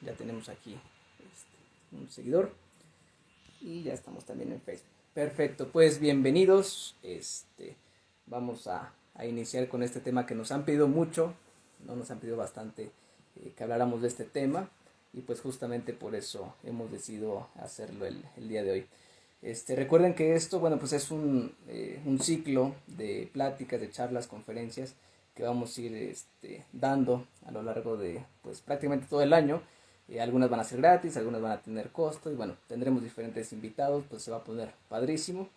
Ya tenemos aquí un seguidor y ya estamos también en Facebook. Perfecto, pues bienvenidos. Vamos a iniciar con este tema que nos han pedido mucho, no nos han pedido bastante que habláramos de este tema y pues justamente por eso hemos decidido hacerlo el día de hoy. Recuerden que esto, bueno, pues es un ciclo de pláticas, de charlas, conferencias que vamos a ir dando a lo largo de pues prácticamente todo el año. Algunas van a ser gratis, algunas van a tener costo y bueno, tendremos diferentes invitados, pues se va a poner padrísimo.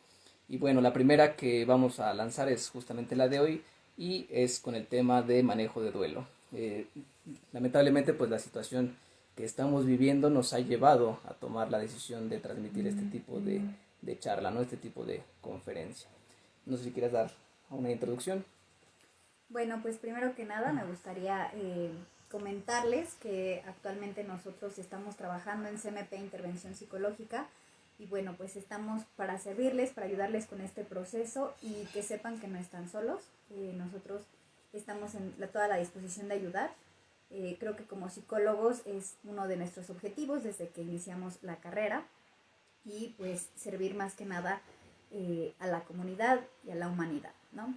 Y bueno, la primera que vamos a lanzar es justamente la de hoy y es con el tema de manejo de duelo. Lamentablemente pues la situación que estamos viviendo nos ha llevado a tomar la decisión de transmitir este tipo de charla, ¿no? Este tipo de conferencia. No sé si quieres dar una introducción. Bueno, pues primero que nada me gustaría comentarles que actualmente nosotros estamos trabajando en CMP Intervención Psicológica y bueno, pues estamos para servirles, para ayudarles con este proceso y que sepan que no están solos. Nosotros estamos en toda la disposición de ayudar. Creo que como psicólogos es uno de nuestros objetivos desde que iniciamos la carrera y pues servir más que nada a la comunidad y a la humanidad, ¿no?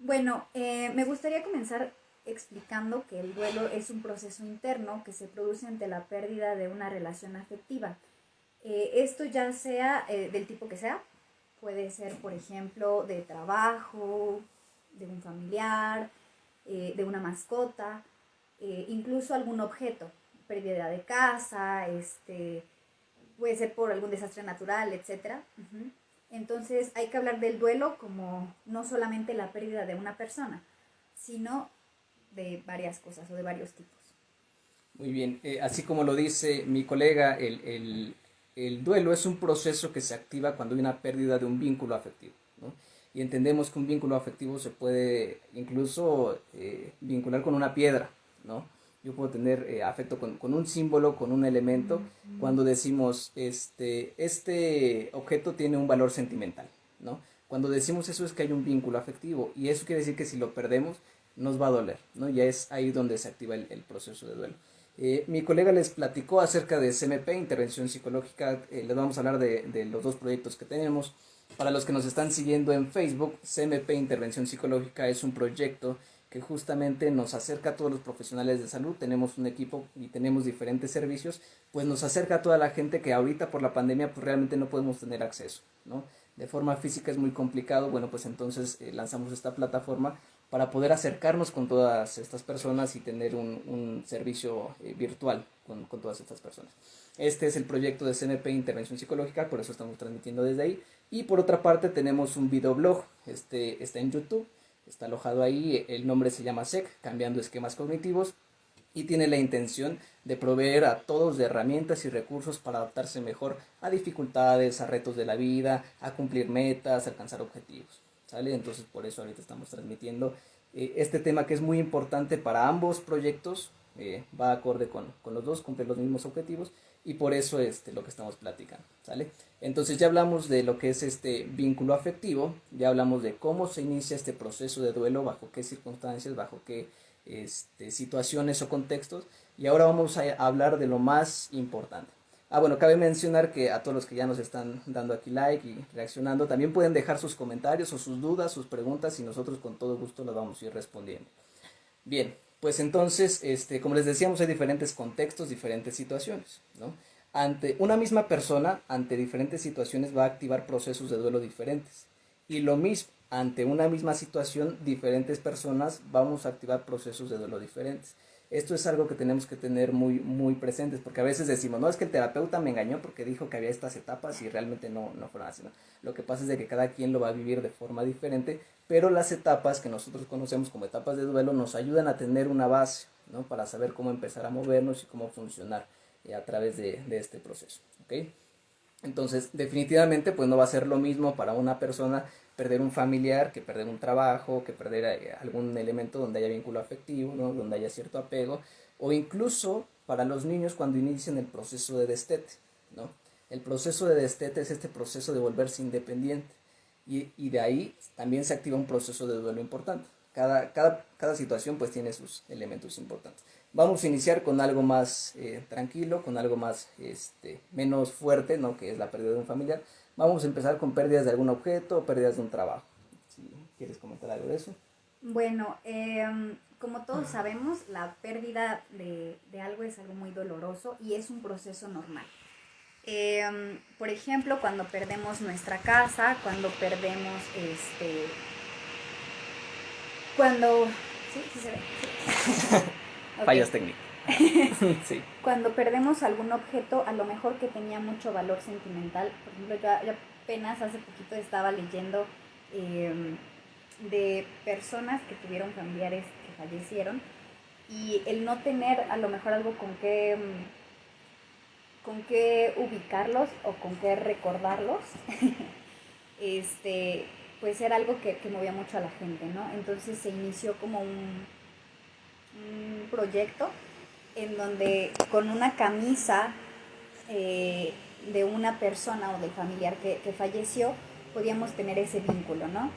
Bueno, me gustaría comenzar explicando que el duelo es un proceso interno que se produce ante la pérdida de una relación afectiva. Esto ya sea del tipo que sea, puede ser, por ejemplo, de trabajo, de un familiar, de una mascota, incluso algún objeto, pérdida de casa, puede ser por algún desastre natural, etcétera. Uh-huh. Entonces hay que hablar del duelo como no solamente la pérdida de una persona, sino de varias cosas o de varios tipos. Muy bien, así como lo dice mi colega, el duelo es un proceso que se activa cuando hay una pérdida de un vínculo afectivo, ¿no? Y entendemos que un vínculo afectivo se puede incluso vincular con una piedra, ¿no? Yo puedo tener afecto con un símbolo, con un elemento, cuando decimos, este objeto tiene un valor sentimental, ¿no? Cuando decimos eso es que hay un vínculo afectivo y eso quiere decir que si lo perdemos nos va a doler, ¿no? Ya es ahí donde se activa el proceso de duelo. Mi colega les platicó acerca de CMP, Intervención Psicológica. Les vamos a hablar de los dos proyectos que tenemos. Para los que nos están siguiendo en Facebook, CMP Intervención Psicológica es un proyecto que justamente nos acerca a todos los profesionales de salud. Tenemos un equipo y tenemos diferentes servicios, pues nos acerca a toda la gente que ahorita por la pandemia pues realmente no podemos tener acceso, ¿no? De forma física es muy complicado. Bueno, pues entonces lanzamos esta plataforma para poder acercarnos con todas estas personas y tener un servicio virtual con todas estas personas. Este es el proyecto de CNP Intervención Psicológica, por eso estamos transmitiendo desde ahí. Y por otra parte tenemos un videoblog, está en YouTube, está alojado ahí, el nombre se llama SEC, Cambiando Esquemas Cognitivos, y tiene la intención de proveer a todos de herramientas y recursos para adaptarse mejor a dificultades, a retos de la vida, a cumplir metas, a alcanzar objetivos. ¿Sale? Entonces por eso ahorita estamos transmitiendo este tema que es muy importante para ambos proyectos, va acorde con los dos, cumple los mismos objetivos y por eso lo que estamos platicando. ¿Sale? Entonces ya hablamos de lo que es este vínculo afectivo, ya hablamos de cómo se inicia este proceso de duelo, bajo qué circunstancias, bajo qué situaciones o contextos, y ahora vamos a hablar de lo más importante. Bueno, cabe mencionar que a todos los que ya nos están dando aquí like y reaccionando, también pueden dejar sus comentarios o sus dudas, sus preguntas y nosotros con todo gusto las vamos a ir respondiendo. Bien, pues entonces, como les decíamos, hay diferentes contextos, diferentes situaciones, ¿no? Ante una misma persona, ante diferentes situaciones va a activar procesos de duelo diferentes. Y lo mismo, ante una misma situación, diferentes personas vamos a activar procesos de duelo diferentes. Esto es algo que tenemos que tener muy, muy presentes, porque a veces decimos, no, es que el terapeuta me engañó porque dijo que había estas etapas y realmente no fueron así, ¿no? Lo que pasa es de que cada quien lo va a vivir de forma diferente, pero las etapas que nosotros conocemos como etapas de duelo nos ayudan a tener una base, ¿no? Para saber cómo empezar a movernos y cómo funcionar a través de este proceso, ¿ok? Entonces, definitivamente, pues no va a ser lo mismo para una persona perder un familiar que perder un trabajo, que perder algún elemento donde haya vínculo afectivo, ¿no? Donde haya cierto apego, o incluso para los niños cuando inician el proceso de destete, ¿no? El proceso de destete es este proceso de volverse independiente y de ahí también se activa un proceso de duelo importante. Cada situación pues tiene sus elementos importantes. Vamos a iniciar con algo más tranquilo, con algo más menos fuerte, ¿no? Que es la pérdida de un familiar. Vamos a empezar con pérdidas de algún objeto o pérdidas de un trabajo. Si quieres comentar algo de eso. Bueno, como todos sabemos, la pérdida de algo es algo muy doloroso y es un proceso normal. Por ejemplo, cuando perdemos nuestra casa, cuando perdemos cuando... ¿Sí? ¿Sí se ve? Sí. Okay. Fallas técnicas. Sí. Cuando perdemos algún objeto, a lo mejor que tenía mucho valor sentimental. Por ejemplo, yo apenas hace poquito estaba leyendo de personas que tuvieron familiares que fallecieron y el no tener a lo mejor algo con qué ubicarlos o con qué recordarlos, pues era algo que movía mucho a la gente, ¿no? Entonces se inició como un proyecto en donde con una camisa de una persona o del familiar que falleció podíamos tener ese vínculo, ¿no?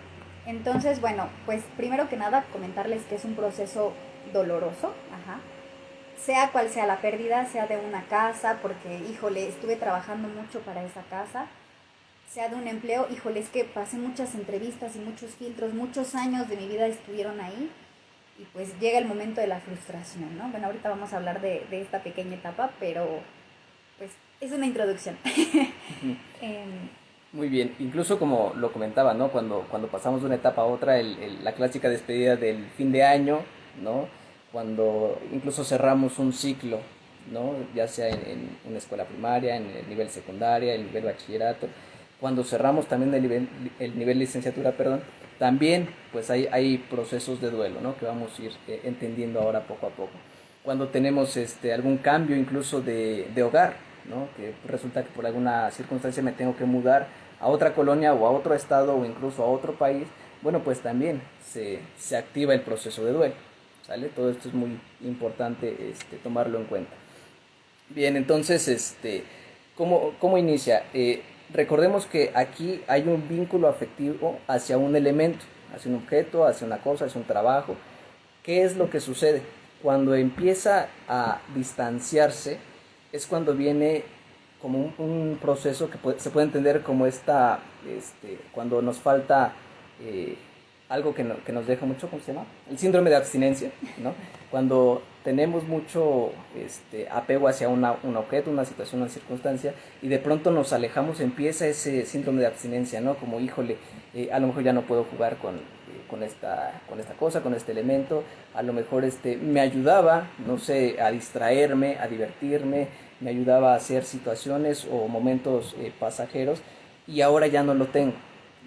Entonces, bueno, pues primero que nada comentarles que es un proceso doloroso, sea cual sea la pérdida, sea de una casa, porque, híjole, estuve trabajando mucho para esa casa, sea de un empleo, híjole, es que pasé muchas entrevistas y muchos filtros, muchos años de mi vida estuvieron ahí, y pues llega el momento de la frustración, ¿no? Bueno, ahorita vamos a hablar de esta pequeña etapa, pero pues es una introducción. Muy bien, incluso como lo comentaba, ¿no? Cuando pasamos de una etapa a otra, la clásica despedida del fin de año, ¿no? Cuando incluso cerramos un ciclo, ¿no? Ya sea en una escuela primaria, en el nivel secundaria, el nivel bachillerato, cuando cerramos también el nivel licenciatura, perdón, también pues hay procesos de duelo, ¿no? Que vamos a ir entendiendo ahora poco a poco. Cuando tenemos algún cambio incluso de hogar, ¿no? Que resulta que por alguna circunstancia me tengo que mudar a otra colonia o a otro estado o incluso a otro país, bueno, pues también se activa el proceso de duelo, ¿sale? Todo esto es muy importante tomarlo en cuenta. Bien, entonces, ¿cómo inicia? Recordemos que aquí hay un vínculo afectivo hacia un elemento, hacia un objeto, hacia una cosa, hacia un trabajo. ¿Qué es lo que sucede? Cuando empieza a distanciarse, es cuando viene como un proceso que se puede entender como cuando nos falta algo que nos deja mucho, ¿cómo se llama? El síndrome de abstinencia, ¿no? Cuando tenemos mucho apego hacia un objeto, una situación, una circunstancia, y de pronto nos alejamos, empieza ese síndrome de abstinencia, ¿no? Como, híjole, a lo mejor ya no puedo jugar con esta cosa, con este elemento, a lo mejor me ayudaba, no sé, a distraerme, a divertirme, me ayudaba a hacer situaciones o momentos pasajeros, y ahora ya no lo tengo,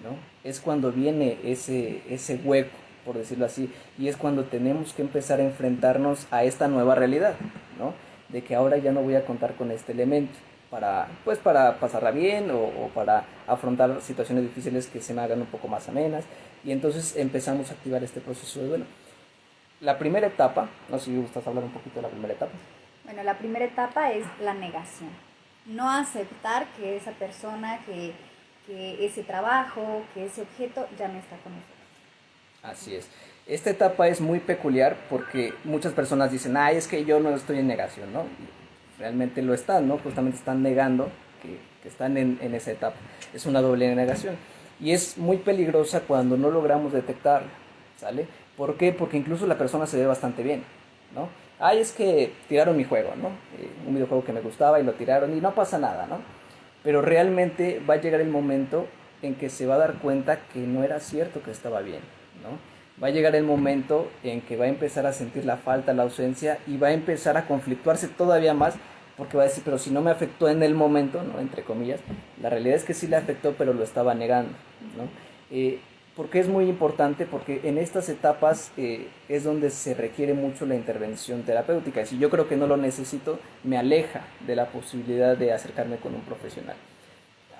¿no? Es cuando viene ese hueco, por decirlo así, y es cuando tenemos que empezar a enfrentarnos a esta nueva realidad, ¿no? De que ahora ya no voy a contar con este elemento para pasarla bien o para afrontar situaciones difíciles que se me hagan un poco más amenas, y entonces empezamos a activar este proceso de duelo. La primera etapa, no sé si gustas hablar un poquito de la primera etapa. Bueno, la primera etapa es la negación. No aceptar que esa persona, que ese trabajo, que ese objeto ya no está con nosotros. Así es. Esta etapa es muy peculiar porque muchas personas dicen, ay, es que yo no estoy en negación, ¿no? Y realmente lo están, ¿no? Justamente están negando que están en esa etapa. Es una doble negación. Y es muy peligrosa cuando no logramos detectarla, ¿sale? ¿Por qué? Porque incluso la persona se ve bastante bien, ¿no? Ay, es que tiraron mi juego, ¿no? Un videojuego que me gustaba y lo tiraron y no pasa nada, ¿no? Pero realmente va a llegar el momento en que se va a dar cuenta que no era cierto que estaba bien, ¿no? Va a llegar el momento en que va a empezar a sentir la falta, la ausencia, y va a empezar a conflictuarse todavía más, porque va a decir, pero si no me afectó en el momento, ¿no? Entre comillas, la realidad es que sí le afectó, pero lo estaba negando, ¿no? Porque es muy importante, porque en estas etapas es donde se requiere mucho la intervención terapéutica. Si yo creo que no lo necesito, me aleja de la posibilidad de acercarme con un profesional.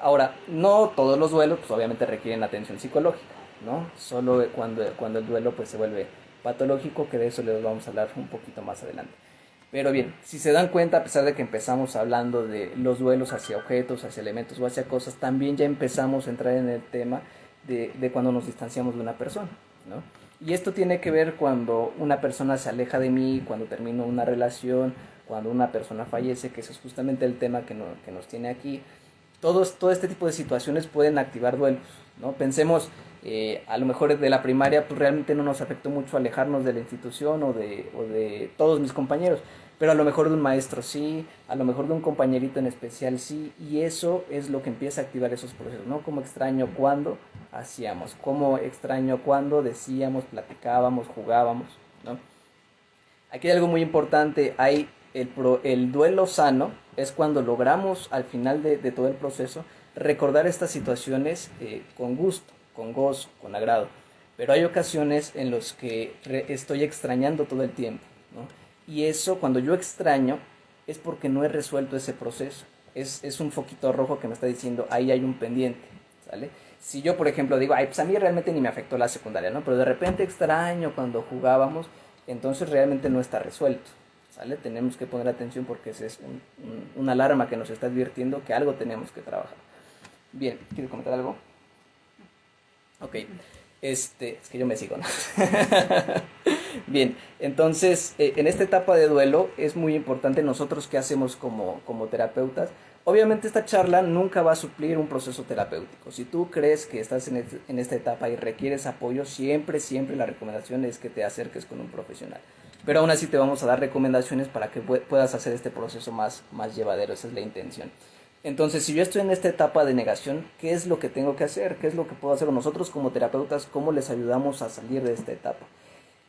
Ahora, no todos los duelos pues obviamente requieren atención psicológica, ¿no? Solo cuando el duelo pues se vuelve patológico, que de eso les vamos a hablar un poquito más adelante. Pero bien, si se dan cuenta, a pesar de que empezamos hablando de los duelos hacia objetos, hacia elementos o hacia cosas, también ya empezamos a entrar en el tema de cuando nos distanciamos de una persona, ¿no? Y esto tiene que ver cuando una persona se aleja de mí, cuando termino una relación, cuando una persona fallece, que eso es justamente el tema que nos tiene aquí. Todo este tipo de situaciones pueden activar duelos, ¿no? Pensemos, a lo mejor de la primaria, pues realmente no nos afectó mucho alejarnos de la institución o de todos mis compañeros, pero a lo mejor de un maestro sí, a lo mejor de un compañerito en especial sí, y eso es lo que empieza a activar esos procesos, ¿no? Como extraño cuando hacíamos, como extraño cuando decíamos, platicábamos, jugábamos, ¿no? Aquí hay algo muy importante, hay el duelo sano, es cuando logramos al final de todo el proceso recordar estas situaciones con gusto, con gozo, con agrado. Pero hay ocasiones en las que estoy extrañando todo el tiempo, ¿no? Y eso, cuando yo extraño, es porque no he resuelto ese proceso. Es un foquito rojo que me está diciendo, ahí hay un pendiente, ¿sale? Si yo, por ejemplo, digo, ay, pues a mí realmente ni me afectó la secundaria, ¿no? Pero de repente extraño cuando jugábamos, entonces realmente no está resuelto, ¿sale? Tenemos que poner atención porque ese es una alarma que nos está advirtiendo que algo tenemos que trabajar. Bien, ¿quieres comentar algo? Ok, es que yo me sigo, ¿no? Bien, entonces, en esta etapa de duelo es muy importante nosotros qué hacemos como terapeutas. Obviamente esta charla nunca va a suplir un proceso terapéutico. Si tú crees que estás en esta etapa y requieres apoyo, siempre la recomendación es que te acerques con un profesional. Pero aún así te vamos a dar recomendaciones para que puedas hacer este proceso más llevadero, esa es la intención. Entonces, si yo estoy en esta etapa de negación, ¿qué es lo que tengo que hacer? ¿Qué es lo que puedo hacer nosotros como terapeutas? ¿Cómo les ayudamos a salir de esta etapa?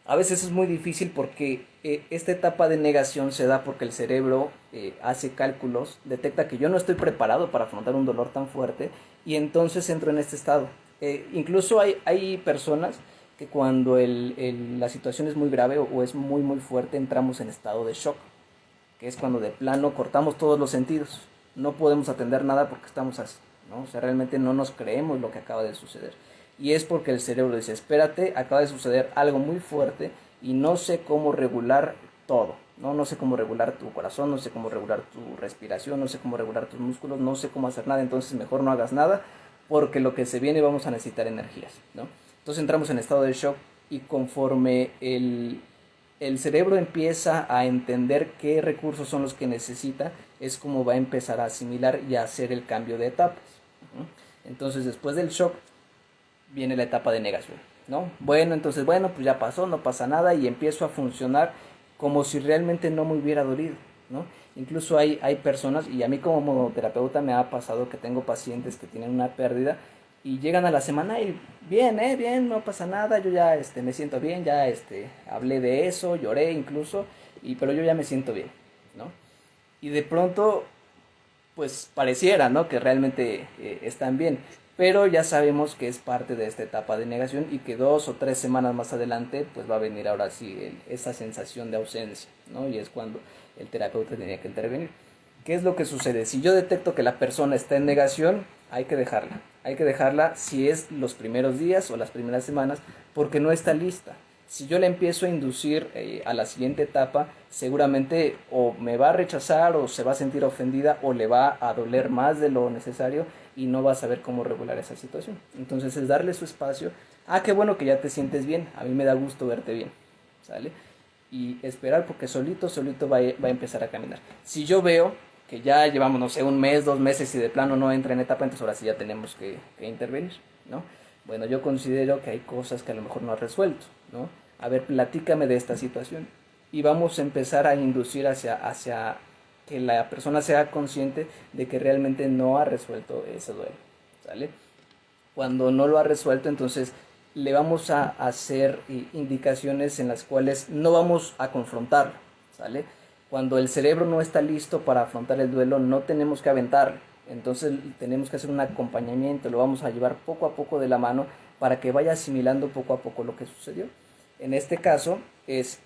A veces es muy difícil porque esta etapa de negación se da porque el cerebro hace cálculos, detecta que yo no estoy preparado para afrontar un dolor tan fuerte y entonces entro en este estado. Incluso hay personas que cuando la situación es muy grave o es muy fuerte entramos en estado de shock, que es cuando de plano cortamos todos los sentidos. No podemos atender nada porque estamos así, ¿no? O sea, realmente no nos creemos lo que acaba de suceder. Y es porque el cerebro dice, espérate, acaba de suceder algo muy fuerte y no sé cómo regular todo, ¿no? No sé cómo regular tu corazón, no sé cómo regular tu respiración, no sé cómo regular tus músculos, no sé cómo hacer nada, entonces mejor no hagas nada porque lo que se viene vamos a necesitar energías, ¿no? Entonces entramos en estado de shock y conforme el cerebro empieza a entender qué recursos son los que necesita, es como va a empezar a asimilar y a hacer el cambio de etapas. Entonces después del shock viene la etapa de negación, ¿no? Bueno, entonces, bueno, pues ya pasó, no pasa nada y empiezo a funcionar como si realmente no me hubiera dolido, ¿no? Incluso hay personas, y a mí como terapeuta me ha pasado que tengo pacientes que tienen una pérdida y llegan a la semana y bien, bien, no pasa nada, yo ya me siento bien, ya hablé de eso, lloré incluso, pero yo ya me siento bien, ¿no? Y de pronto, pues pareciera, ¿no? Que realmente están bien, pero ya sabemos que es parte de esta etapa de negación y que 2 o 3 semanas más adelante pues va a venir ahora sí esa sensación de ausencia, ¿no? Y es cuando el terapeuta tenía que intervenir. ¿Qué es lo que sucede? Si yo detecto que la persona está en negación, hay que dejarla si es los primeros días o las primeras semanas porque no está lista. Si yo le empiezo a inducir a la siguiente etapa, seguramente o me va a rechazar o se va a sentir ofendida o le va a doler más de lo necesario y no va a saber cómo regular esa situación. Entonces es darle su espacio. Ah, qué bueno que ya te sientes bien, a mí me da gusto verte bien, ¿sale? Y esperar porque solito va a empezar a caminar. Si yo veo que ya llevamos, no sé, un mes, 2 meses y de plano no entra en etapa, entonces ahora sí ya tenemos que intervenir, ¿no? Bueno, yo considero que hay cosas que a lo mejor no has resuelto, ¿no? A ver, platícame de esta situación. Y vamos a empezar a inducir hacia que la persona sea consciente de que realmente no ha resuelto ese duelo, ¿sale? Cuando no lo ha resuelto, entonces le vamos a hacer indicaciones en las cuales no vamos a confrontarlo, ¿sale? Cuando el cerebro no está listo para afrontar el duelo, no tenemos que aventarlo. Entonces tenemos que hacer un acompañamiento, lo vamos a llevar poco a poco de la mano para que vaya asimilando poco a poco lo que sucedió. En este caso es,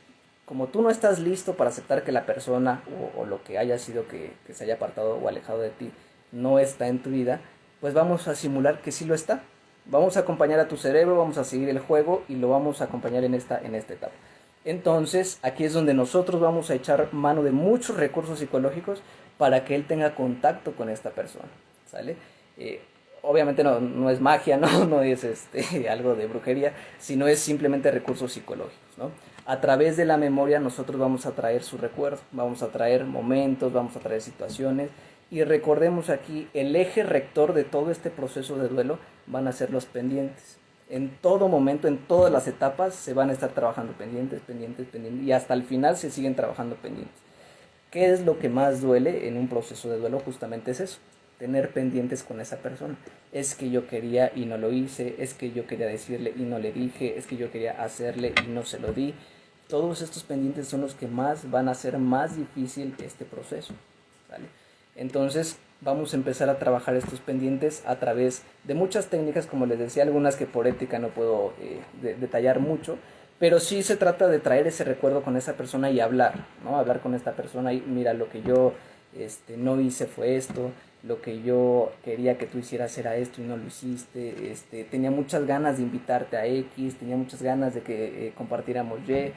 como tú no estás listo para aceptar que la persona o lo que haya sido que se haya apartado o alejado de ti no está en tu vida, pues vamos a simular que sí lo está. Vamos a acompañar a tu cerebro, vamos a seguir el juego y lo vamos a acompañar en esta etapa. Entonces, aquí es donde nosotros vamos a echar mano de muchos recursos psicológicos para que él tenga contacto con esta persona, ¿sale? obviamente no es magia, ¿no? No es algo de brujería, sino es simplemente recursos psicológicos, ¿no? A través de la memoria nosotros vamos a traer su recuerdo, vamos a traer momentos, vamos a traer situaciones, y recordemos aquí, el eje rector de todo este proceso de duelo van a ser los pendientes. En todo momento, en todas las etapas, se van a estar trabajando pendientes, pendientes, pendientes, y hasta el final se siguen trabajando pendientes. ¿Qué es lo que más duele en un proceso de duelo? Justamente es eso, tener pendientes con esa persona. Es que yo quería y no lo hice, es que yo quería decirle y no le dije, es que yo quería hacerle y no se lo di. Todos estos pendientes son los que más van a hacer más difícil este proceso, ¿vale? Entonces vamos a empezar a trabajar estos pendientes a través de muchas técnicas, como les decía, algunas que por ética no puedo detallar mucho, pero sí se trata de traer ese recuerdo con esa persona y hablar, ¿no? Hablar con esta persona y mira, lo que yo no hice fue esto, lo que yo quería que tú hicieras era esto y no lo hiciste, tenía muchas ganas de invitarte a X, tenía muchas ganas de que compartiéramos Y,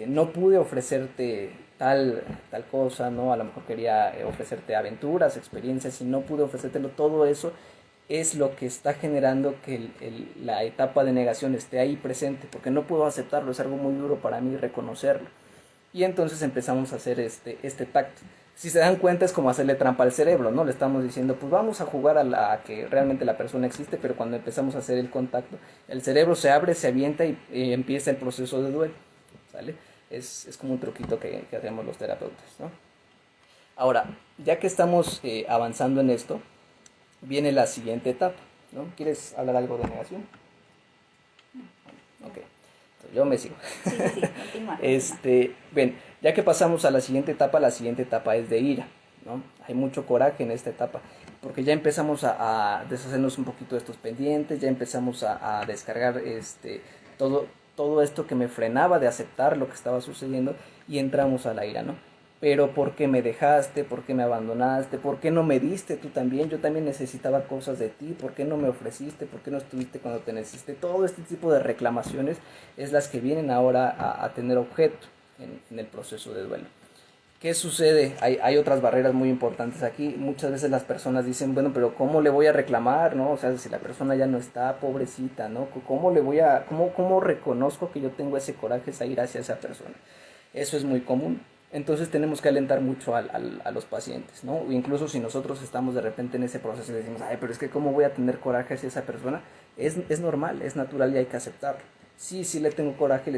no pude ofrecerte tal cosa, ¿no? A lo mejor quería ofrecerte aventuras, experiencias y no pude ofrecértelo. Todo eso es lo que está generando que la etapa de negación esté ahí presente, porque no puedo aceptarlo, es algo muy duro para mí reconocerlo. Y entonces empezamos a hacer este tacto. Si se dan cuenta, es como hacerle trampa al cerebro, ¿no? Le estamos diciendo, pues vamos a jugar a que realmente la persona existe, pero cuando empezamos a hacer el contacto, el cerebro se abre, se avienta y empieza el proceso de duelo, ¿sale? Es como un truquito que hacemos los terapeutas, ¿no? Ahora, ya que estamos avanzando en esto, viene la siguiente etapa, ¿no? ¿Quieres hablar algo de negación? Ok, entonces yo me sigo. Sí, continúa. Bien, ya que pasamos a la siguiente etapa es de ira, ¿no? Hay mucho coraje en esta etapa, porque ya empezamos a deshacernos un poquito de estos pendientes, ya empezamos a descargar todo esto que me frenaba de aceptar lo que estaba sucediendo, y entramos a la ira, ¿no? Pero ¿por qué me dejaste? ¿Por qué me abandonaste? ¿Por qué no me diste tú también? Yo también necesitaba cosas de ti. ¿Por qué no me ofreciste? ¿Por qué no estuviste cuando te necesité? Todo este tipo de reclamaciones es las que vienen ahora a tener objeto en el proceso de duelo. ¿Qué sucede? Hay otras barreras muy importantes aquí. Muchas veces las personas dicen, bueno, pero ¿cómo le voy a reclamar, no? O sea, si la persona ya no está, pobrecita, ¿no? ¿Cómo reconozco que yo tengo ese coraje, esa ira hacia esa persona? Eso es muy común. Entonces tenemos que alentar mucho a los pacientes, ¿no? Incluso si nosotros estamos de repente en ese proceso y decimos, ay, pero es que ¿cómo voy a tener coraje hacia esa persona? Es normal, es natural y hay que aceptarlo. Sí, le tengo coraje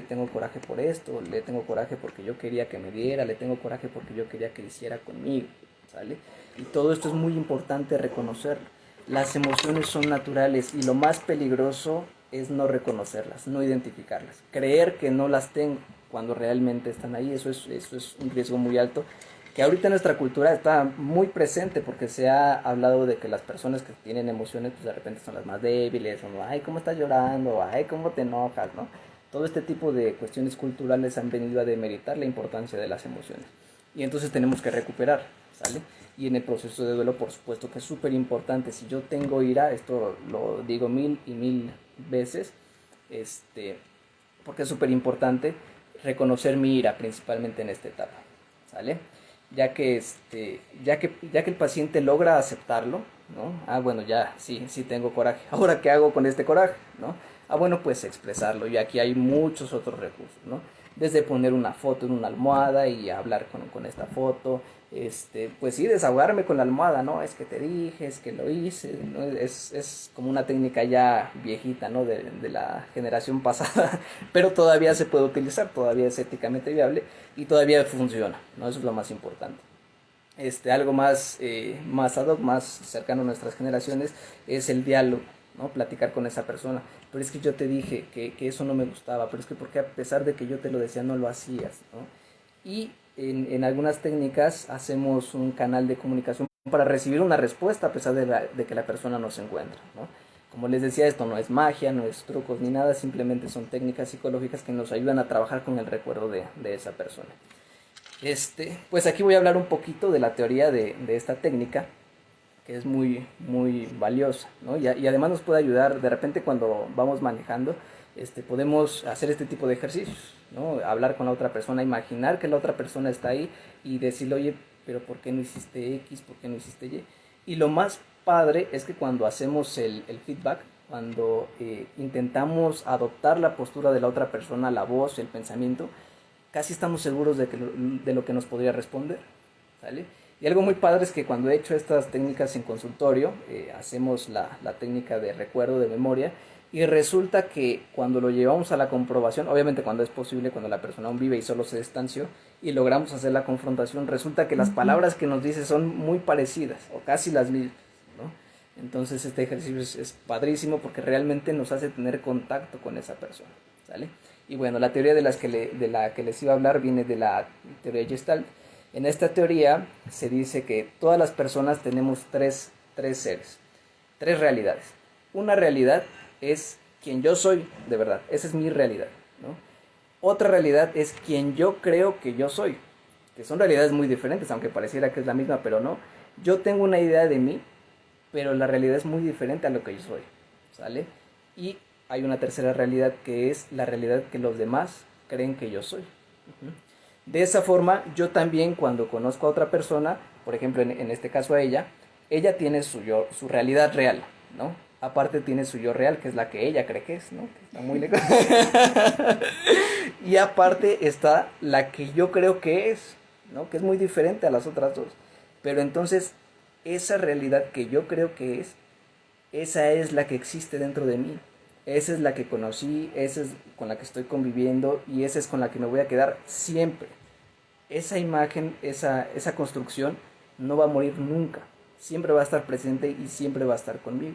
por esto, le tengo coraje porque yo quería que me diera, le tengo coraje porque yo quería que hiciera conmigo, ¿sale? Y todo esto es muy importante reconocerlo. Las emociones son naturales y lo más peligroso es no reconocerlas, no identificarlas, creer que no las tengo cuando realmente están ahí. Eso es un riesgo muy alto, que ahorita en nuestra cultura está muy presente, porque se ha hablado de que las personas que tienen emociones pues de repente son las más débiles, o ay, cómo estás llorando, ay, cómo te enojas, ¿no? Todo este tipo de cuestiones culturales han venido a demeritar la importancia de las emociones, y entonces tenemos que recuperar, ¿sale? Y en el proceso de duelo, por supuesto que es súper importante. Si yo tengo ira, esto lo digo mil y mil veces, porque es súper importante reconocer mi ira, principalmente en esta etapa, ¿sale? Ya que el paciente logra aceptarlo, ¿no? Ah, bueno, ya, sí tengo coraje. Ahora, ¿qué hago con este coraje, no? Ah, bueno, pues expresarlo. Y aquí hay muchos otros recursos, ¿no? Desde poner una foto en una almohada y hablar con esta foto, pues sí, desahogarme con la almohada, ¿no? Es que te dije, es que lo hice, ¿no? Es como una técnica ya viejita, ¿no? De la generación pasada, pero todavía se puede utilizar, todavía es éticamente viable y todavía funciona, ¿no? Eso es lo más importante. Algo más ad hoc, más cercano a nuestras generaciones, es el diálogo, ¿no? Platicar con esa persona. Pero es que yo te dije que eso no me gustaba, pero es que porque a pesar de que yo te lo decía no lo hacías, ¿no? Y en algunas técnicas hacemos un canal de comunicación para recibir una respuesta a pesar de que la persona no se encuentra, ¿no? Como les decía, esto no es magia, no es trucos ni nada, simplemente son técnicas psicológicas que nos ayudan a trabajar con el recuerdo de esa persona. Pues aquí voy a hablar un poquito de la teoría de esta técnica, que es muy, muy valiosa, ¿no? Y además nos puede ayudar de repente cuando vamos manejando, podemos hacer este tipo de ejercicios, ¿no? Hablar con la otra persona, imaginar que la otra persona está ahí y decirle, oye, pero ¿por qué no hiciste X? ¿Por qué no hiciste Y? Y lo más padre es que cuando hacemos el feedback, cuando intentamos adoptar la postura de la otra persona, la voz, el pensamiento, casi estamos seguros de lo que nos podría responder, ¿sale? Y algo muy padre es que cuando he hecho estas técnicas en consultorio, hacemos la técnica de recuerdo, de memoria, y resulta que cuando lo llevamos a la comprobación, obviamente cuando es posible, cuando la persona aún vive y solo se distanció, y logramos hacer la confrontación, resulta que las palabras que nos dice son muy parecidas, o casi las mismas, ¿no? Entonces este ejercicio es padrísimo porque realmente nos hace tener contacto con esa persona, ¿sale? Y bueno, la teoría de la que les iba a hablar viene de la teoría de Gestalt. En esta teoría se dice que todas las personas tenemos tres seres, tres realidades. Una realidad es quien yo soy, de verdad, esa es mi realidad, ¿no? Otra realidad es quien yo creo que yo soy, que son realidades muy diferentes, aunque pareciera que es la misma, pero no. Yo tengo una idea de mí, pero la realidad es muy diferente a lo que yo soy, ¿sale? Y hay una tercera realidad que es la realidad que los demás creen que yo soy. De esa forma, yo también cuando conozco a otra persona, por ejemplo en este caso a ella tiene su realidad real, ¿no? Aparte tiene su yo real, que es la que ella cree que es, ¿no? Que está muy lejos. Y aparte está la que yo creo que es, ¿no? Que es muy diferente a las otras dos. Pero entonces, esa realidad que yo creo que es, esa es la que existe dentro de mí. Esa es la que conocí, esa es con la que estoy conviviendo y esa es con la que me voy a quedar siempre. Esa imagen, esa construcción no va a morir nunca. Siempre va a estar presente y siempre va a estar conmigo.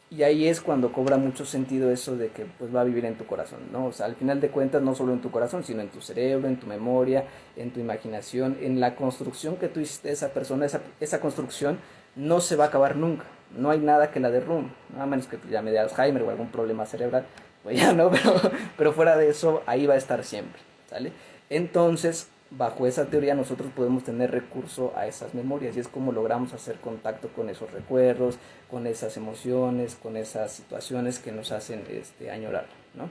Y ahí es cuando cobra mucho sentido eso de que pues va a vivir en tu corazón, ¿no? O sea, al final de cuentas no solo en tu corazón, sino en tu cerebro, en tu memoria, en tu imaginación, en la construcción que tú hiciste de esa persona. Esa construcción no se va a acabar nunca. No hay nada que la derrumbe, ¿no? A menos que te llame de Alzheimer o algún problema cerebral, pues ya no, pero fuera de eso, ahí va a estar siempre, ¿sale? Entonces, bajo esa teoría nosotros podemos tener recurso a esas memorias y es como logramos hacer contacto con esos recuerdos, con esas emociones, con esas situaciones que nos hacen añorar, ¿no?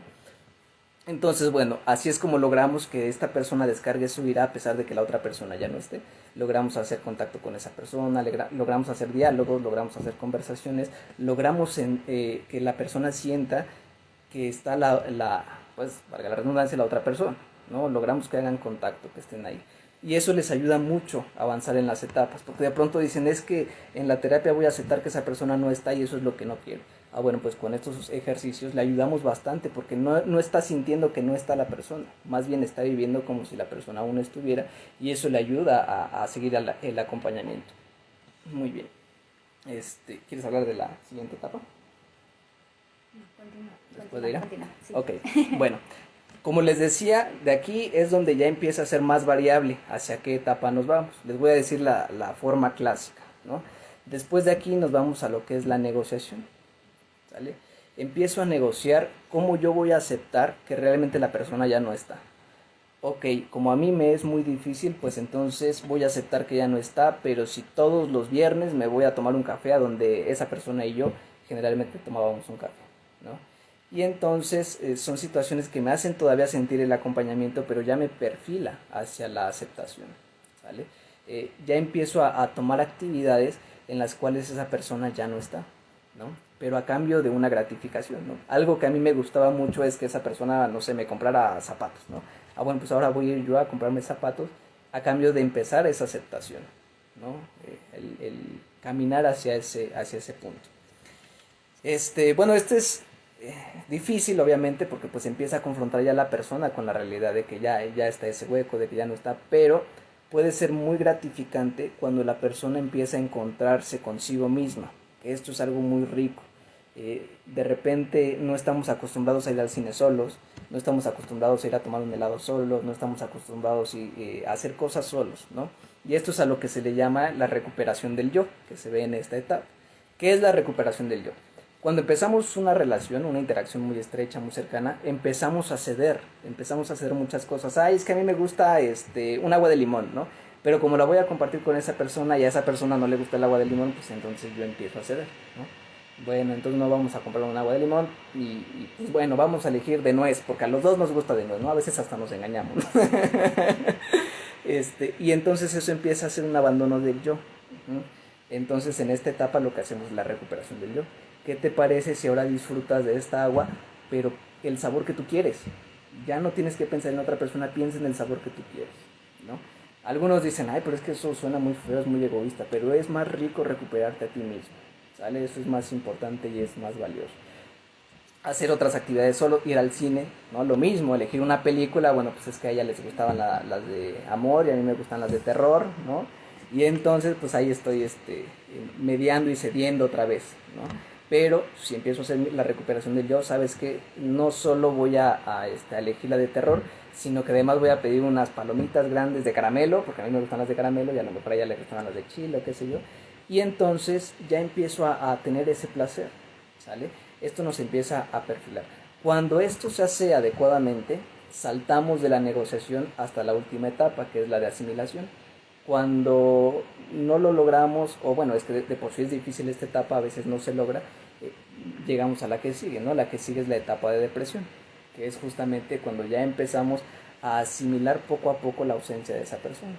Entonces, bueno, así es como logramos que esta persona descargue su ira a pesar de que la otra persona ya no esté. Logramos hacer contacto con esa persona, logramos hacer diálogos, logramos hacer conversaciones, logramos que la persona sienta que está pues, valga la redundancia, la otra persona, ¿no? Logramos que hagan contacto, que estén ahí. Y eso les ayuda mucho a avanzar en las etapas, porque de pronto dicen, es que en la terapia voy a aceptar que esa persona no está y eso es lo que no quiero. Ah, bueno, pues con estos ejercicios le ayudamos bastante porque no está sintiendo que no está la persona, más bien está viviendo como si la persona aún estuviera y eso le ayuda a seguir el acompañamiento. Muy bien. ¿Quieres hablar de la siguiente etapa? ¿Después de ir? Sí. Ok, bueno. Como les decía, de aquí es donde ya empieza a ser más variable hacia qué etapa nos vamos. Les voy a decir la forma clásica, ¿no? Después de aquí nos vamos a lo que es la negociación, ¿sale? Empiezo a negociar cómo yo voy a aceptar que realmente la persona ya no está. Ok, como a mí me es muy difícil, pues entonces voy a aceptar que ya no está, pero si todos los viernes me voy a tomar un café a donde esa persona y yo generalmente tomábamos un café, ¿no? Y entonces son situaciones que me hacen todavía sentir el acompañamiento, pero ya me perfila hacia la aceptación, ¿vale? Ya empiezo a tomar actividades en las cuales esa persona ya no está, ¿no? Pero a cambio de una gratificación, ¿no? Algo que a mí me gustaba mucho es que esa persona, no sé, me comprara zapatos, ¿no? Ah, bueno, pues ahora voy a ir yo a comprarme zapatos a cambio de empezar esa aceptación, ¿no? El caminar hacia ese punto. Bueno, es difícil obviamente porque pues empieza a confrontar ya la persona con la realidad de que ya está ese hueco, de que ya no está, pero puede ser muy gratificante cuando la persona empieza a encontrarse consigo misma, que esto es algo muy rico. De repente no estamos acostumbrados a ir al cine solos, no estamos acostumbrados a ir a tomar un helado solos, no estamos acostumbrados a hacer cosas solos, ¿no? Y esto es a lo que se le llama la recuperación del yo, que se ve en esta etapa. ¿Qué es la recuperación del yo? Cuando empezamos una relación, una interacción muy estrecha, muy cercana, empezamos a ceder muchas cosas. Ay, es que a mí me gusta un agua de limón, ¿no? Pero como la voy a compartir con esa persona y a esa persona no le gusta el agua de limón, pues entonces yo empiezo a ceder, ¿no? Bueno, entonces no vamos a comprar un agua de limón y pues bueno, vamos a elegir de nuez, porque a los dos nos gusta de nuez, ¿no? A veces hasta nos engañamos, ¿no? Y entonces eso empieza a ser un abandono del yo. Entonces en esta etapa lo que hacemos es la recuperación del yo. ¿Qué te parece si ahora disfrutas de esta agua, pero el sabor que tú quieres? Ya no tienes que pensar en otra persona, piensa en el sabor que tú quieres, ¿no? Algunos dicen, ay, pero es que eso suena muy feo, es muy egoísta, pero es más rico recuperarte a ti mismo, ¿sale? Eso es más importante y es más valioso. Hacer otras actividades, solo ir al cine, ¿no? Lo mismo, elegir una película, bueno, pues es que a ella les gustaban las de amor y a mí me gustan las de terror, ¿no? Y entonces, pues ahí estoy mediando y cediendo otra vez, ¿no? Pero si empiezo a hacer la recuperación del yo, sabes que no solo voy a elegir la de terror, sino que además voy a pedir unas palomitas grandes de caramelo, porque a mí me gustan las de caramelo y a lo mejor a ella le gustan las de chile o qué sé yo. Y entonces ya empiezo a tener ese placer, ¿sale? Esto nos empieza a perfilar. Cuando esto se hace adecuadamente, saltamos de la negociación hasta la última etapa, que es la de asimilación. Cuando no lo logramos, o bueno, es que de por sí es difícil esta etapa, a veces no se logra, llegamos a la que sigue, ¿no? La que sigue es la etapa de depresión, que es justamente cuando ya empezamos a asimilar poco a poco la ausencia de esa persona.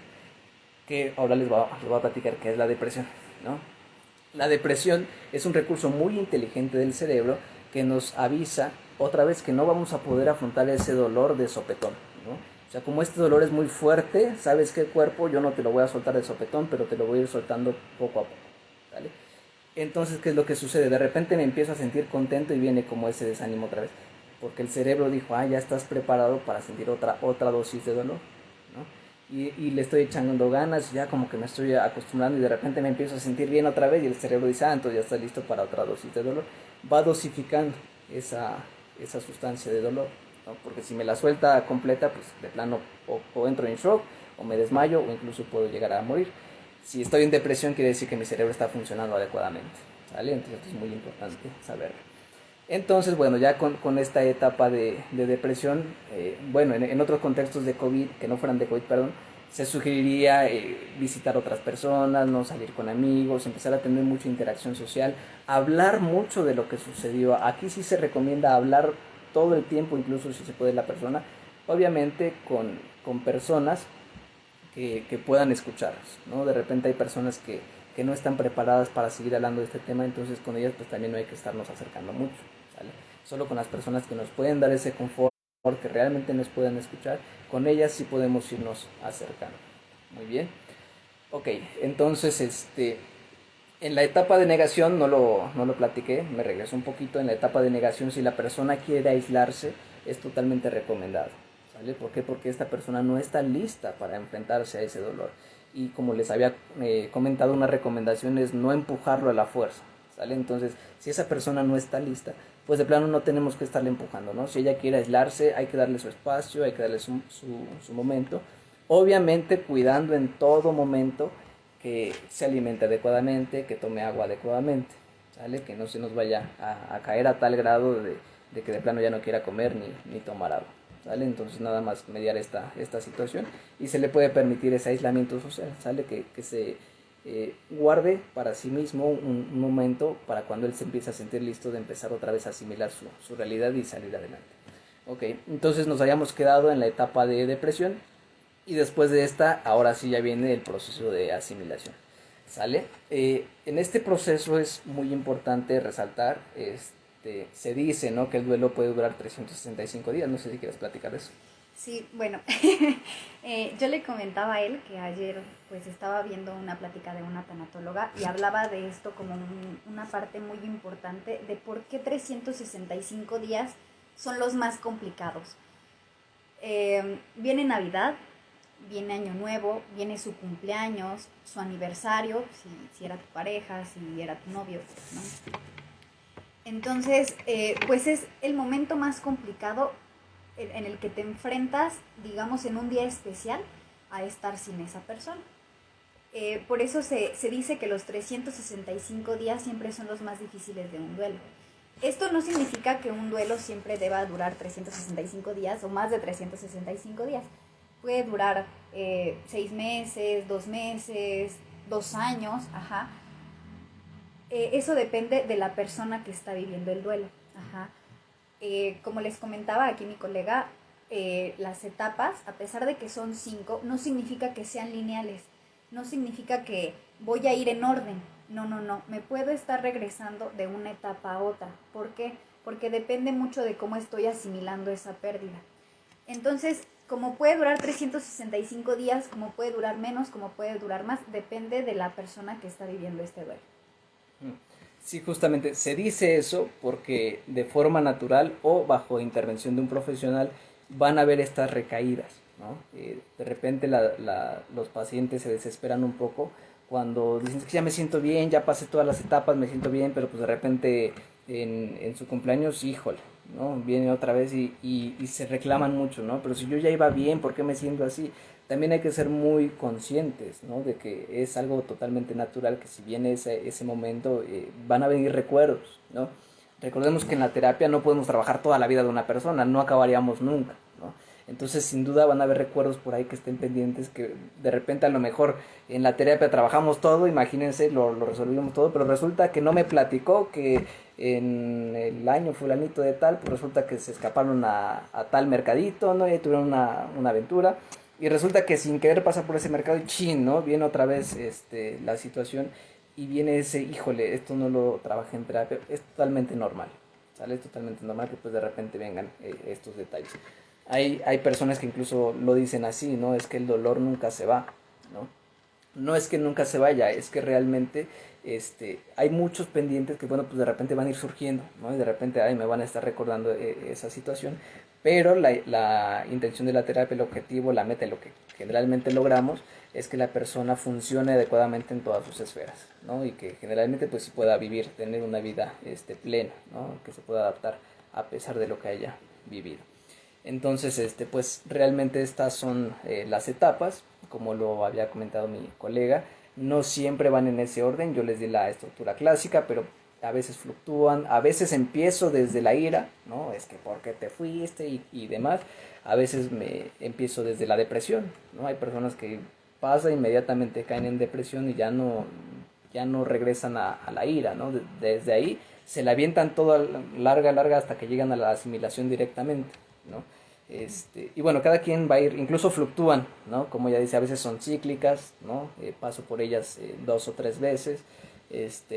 Que ahora les voy a platicar qué es la depresión, ¿no? La depresión es un recurso muy inteligente del cerebro que nos avisa otra vez que no vamos a poder afrontar ese dolor de sopetón, ¿no? O sea, como este dolor es muy fuerte, sabes que cuerpo, yo no te lo voy a soltar de sopetón, pero te lo voy a ir soltando poco a poco, ¿vale? Entonces, ¿qué es lo que sucede? De repente me empiezo a sentir contento y viene como ese desánimo otra vez, porque el cerebro dijo, ya estás preparado para sentir otra dosis de dolor, ¿no? Y le estoy echando ganas, ya como que me estoy acostumbrando y de repente me empiezo a sentir bien otra vez y el cerebro dice, entonces ya está listo para otra dosis de dolor. Va dosificando esa sustancia de dolor, ¿no? Porque si me la suelta completa, pues de plano o entro en shock, o me desmayo, o incluso puedo llegar a morir. Si estoy en depresión, quiere decir que mi cerebro está funcionando adecuadamente, ¿sale? Entonces esto es muy importante saberlo. Entonces, bueno, ya con esta etapa de depresión, bueno, en otros contextos de COVID, que no fueran de COVID, perdón, se sugeriría visitar otras personas, no salir con amigos, empezar a tener mucha interacción social, hablar mucho de lo que sucedió. Aquí sí se recomienda hablar todo el tiempo, incluso si se puede la persona, obviamente con personas que puedan escucharnos, ¿no? De repente hay personas que no están preparadas para seguir hablando de este tema, entonces con ellas pues también no hay que estarnos acercando mucho, ¿sale? Solo con las personas que nos pueden dar ese confort, que realmente nos pueden escuchar, con ellas sí podemos irnos acercando. Muy bien. Ok, entonces en la etapa de negación no lo platiqué, me regreso un poquito. En la etapa de negación, si la persona quiere aislarse, es totalmente recomendado, ¿sale? ¿Por qué? Porque esta persona no está lista para enfrentarse a ese dolor. Y como les había comentado, una recomendación es no empujarlo a la fuerza, ¿sale? Entonces, si esa persona no está lista, pues de plano no tenemos que estarle empujando, ¿no? Si ella quiere aislarse, hay que darle su espacio, hay que darle su momento. Obviamente cuidando en todo momento que se alimente adecuadamente, que tome agua adecuadamente, ¿sale? Que no se nos vaya a caer a tal grado de que de plano ya no quiera comer ni tomar agua, ¿sale? Entonces nada más mediar esta situación y se le puede permitir ese aislamiento social, ¿sale? Que se guarde para sí mismo un momento para cuando él se empiece a sentir listo de empezar otra vez a asimilar su realidad y salir adelante. Ok, entonces nos hayamos quedado en la etapa de depresión. Y después de esta, ahora sí ya viene el proceso de asimilación, ¿sale? En este proceso es muy importante resaltar, se dice, ¿no?, que el duelo puede durar 365 días, no sé si quieres platicar de eso. Sí, bueno, yo le comentaba a él que ayer pues estaba viendo una plática de una tanatóloga y hablaba de esto como una parte muy importante de por qué 365 días son los más complicados. Viene Navidad, viene Año Nuevo, viene su cumpleaños, su aniversario, si era tu pareja, si era tu novio, ¿no? Entonces, pues es el momento más complicado en el que te enfrentas, digamos, en un día especial a estar sin esa persona. Por eso se dice que los 365 días siempre son los más difíciles de un duelo. Esto no significa que un duelo siempre deba durar 365 días o más de 365 días. Puede durar 6 meses, 2 meses, 2 años, ajá. Eso depende de la persona que está viviendo el duelo, ajá. Como les comentaba aquí mi colega, las etapas, a pesar de que son 5, no significa que sean lineales, no significa que voy a ir en orden, no, me puedo estar regresando de una etapa a otra. ¿Por qué? Porque depende mucho de cómo estoy asimilando esa pérdida. Entonces, como puede durar 365 días, como puede durar menos, como puede durar más, depende de la persona que está viviendo este duelo. Sí, justamente se dice eso porque de forma natural o bajo intervención de un profesional van a haber estas recaídas, ¿no? De repente los pacientes se desesperan un poco cuando dicen que ya me siento bien, ya pasé todas las etapas, me siento bien, pero pues de repente en su cumpleaños, híjole, ¿no? Viene otra vez y se reclaman mucho, ¿no? Pero si yo ya iba bien, ¿por qué me siento así? También hay que ser muy conscientes, ¿no? De que es algo totalmente natural, que si viene ese momento, van a venir recuerdos, ¿no? Recordemos que en la terapia no podemos trabajar toda la vida de una persona, no acabaríamos nunca, ¿no? Entonces, sin duda van a haber recuerdos por ahí que estén pendientes, que de repente a lo mejor en la terapia trabajamos todo, imagínense, lo resolvimos todo, pero resulta que no me platicó que en el año fulanito de tal, pues resulta que se escaparon a tal mercadito, ¿no? Y tuvieron una aventura. Y resulta que sin querer pasa por ese mercado y chin, ¿no? Viene otra vez la situación y viene ese, híjole, esto no lo trabajé en terapia. Es totalmente normal, ¿sale? Es totalmente normal que pues de repente vengan estos detalles. Hay personas que incluso lo dicen así, ¿no? Es que el dolor nunca se va, ¿no? No es que nunca se vaya, es que realmente hay muchos pendientes que, bueno, pues de repente van a ir surgiendo, ¿no? Y de repente, ay, me van a estar recordando esa situación, pero la intención de la terapia, el objetivo, la meta, lo que generalmente logramos es que la persona funcione adecuadamente en todas sus esferas, ¿no? Y que generalmente pues sí pueda vivir, tener una vida plena, ¿no? Que se pueda adaptar a pesar de lo que haya vivido. Entonces, pues realmente estas son las etapas, como lo había comentado mi colega, no siempre van en ese orden, yo les di la estructura clásica, pero a veces fluctúan, a veces empiezo desde la ira, ¿no? Es que por qué te fuiste y demás, a veces me empiezo desde la depresión, ¿no? Hay personas que pasa inmediatamente caen en depresión y ya no regresan a la ira, ¿no? Desde ahí se la avientan toda larga hasta que llegan a la asimilación directamente, ¿no? Y bueno, cada quien va a ir, incluso fluctúan, ¿no? Como ya dice, a veces son cíclicas, ¿no? Paso por ellas 2 o 3 veces.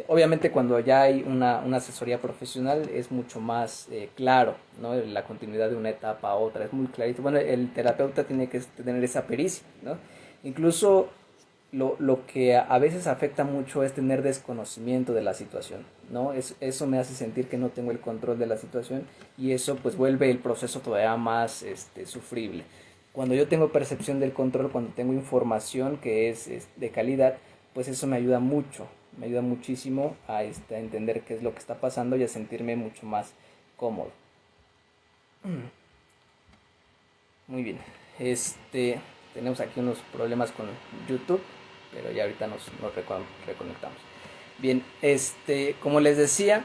Obviamente cuando ya hay una asesoría profesional es mucho más claro, ¿no? La continuidad de una etapa a otra, es muy clarito. Bueno, el terapeuta tiene que tener esa pericia, ¿no? Incluso lo que a veces afecta mucho es tener desconocimiento de la situación, ¿no? Eso me hace sentir que no tengo el control de la situación y eso pues vuelve el proceso todavía más sufrible. Cuando yo tengo percepción del control, cuando tengo información que es de calidad, pues eso me ayuda mucho, me ayuda muchísimo a entender qué es lo que está pasando y a sentirme mucho más cómodo. Muy bien, tenemos aquí unos problemas con YouTube, pero ya ahorita nos reconectamos. Bien, como les decía,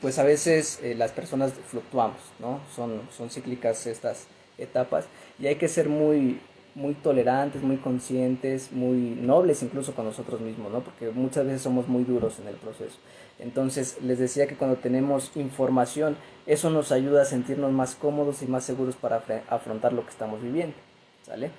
pues a veces las personas fluctuamos, ¿no? Son cíclicas estas etapas y hay que ser muy tolerantes, muy conscientes, muy nobles incluso con nosotros mismos, ¿no? Porque muchas veces somos muy duros en el proceso. Entonces les decía que cuando tenemos información, eso nos ayuda a sentirnos más cómodos y más seguros para afrontar lo que estamos viviendo, ¿sale?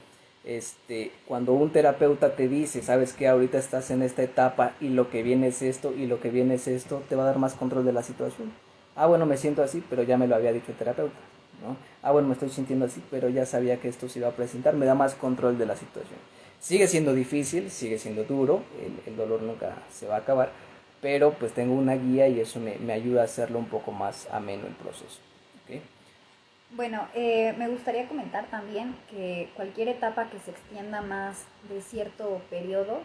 Cuando un terapeuta te dice, sabes que ahorita estás en esta etapa y lo que viene es esto y lo que viene es esto, te va a dar más control de la situación. Ah, bueno, me siento así, pero ya me lo había dicho el terapeuta, ¿no? Ah, bueno, me estoy sintiendo así, pero ya sabía que esto se iba a presentar, me da más control de la situación. Sigue siendo difícil, sigue siendo duro, el dolor nunca se va a acabar, pero pues tengo una guía y eso me ayuda a hacerlo un poco más ameno el proceso. ¿Okay? Bueno, me gustaría comentar también que cualquier etapa que se extienda más de cierto periodo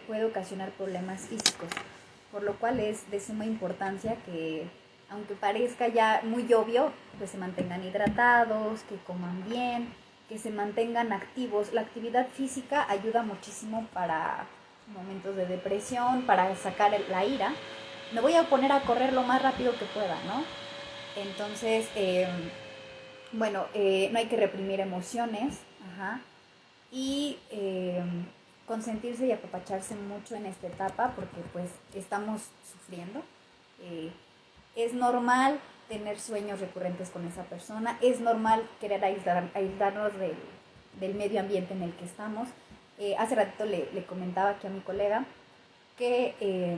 puede ocasionar problemas físicos, por lo cual es de suma importancia que, aunque parezca ya muy obvio, pues se mantengan hidratados, que coman bien, que se mantengan activos. La actividad física ayuda muchísimo para momentos de depresión, para sacar la ira. Me voy a poner a correr lo más rápido que pueda, ¿no? Entonces, bueno, no hay que reprimir emociones, ajá, y consentirse y apapacharse mucho en esta etapa porque pues estamos sufriendo. Es normal tener sueños recurrentes con esa persona, es normal querer aislarnos del medio ambiente en el que estamos. Hace ratito le comentaba aquí a mi colega que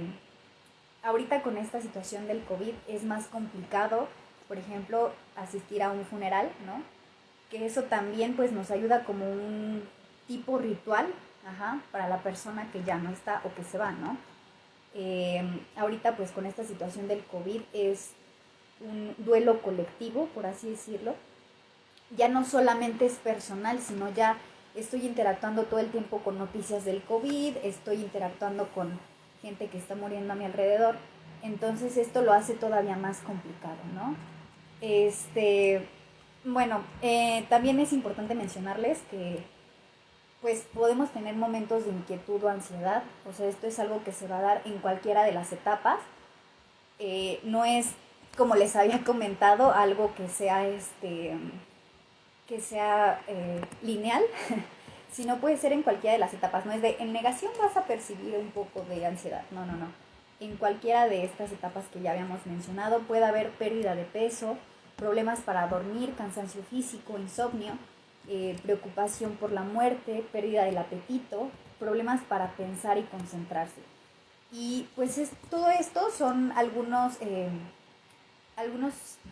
ahorita con esta situación del COVID es más complicado, por ejemplo, asistir a un funeral, ¿no? Que eso también pues nos ayuda como un tipo ritual, para la persona que ya no está o que se va, ¿no? Ahorita pues con esta situación del COVID es un duelo colectivo, por así decirlo. Ya no solamente es personal, sino ya estoy interactuando todo el tiempo con noticias del COVID, estoy interactuando con gente que está muriendo a mi alrededor, entonces esto lo hace todavía más complicado, ¿no? Bueno, también es importante mencionarles que pues podemos tener momentos de inquietud o ansiedad, o sea, esto es algo que se va a dar en cualquiera de las etapas, no es, como les había comentado, algo que sea lineal, sino puede ser en cualquiera de las etapas, no es de en negación vas a percibir un poco de ansiedad, no, no, no. En cualquiera de estas etapas que ya habíamos mencionado puede haber pérdida de peso, problemas para dormir, cansancio físico, insomnio, preocupación por la muerte, pérdida del apetito, problemas para pensar y concentrarse. Y pues todo esto son algunos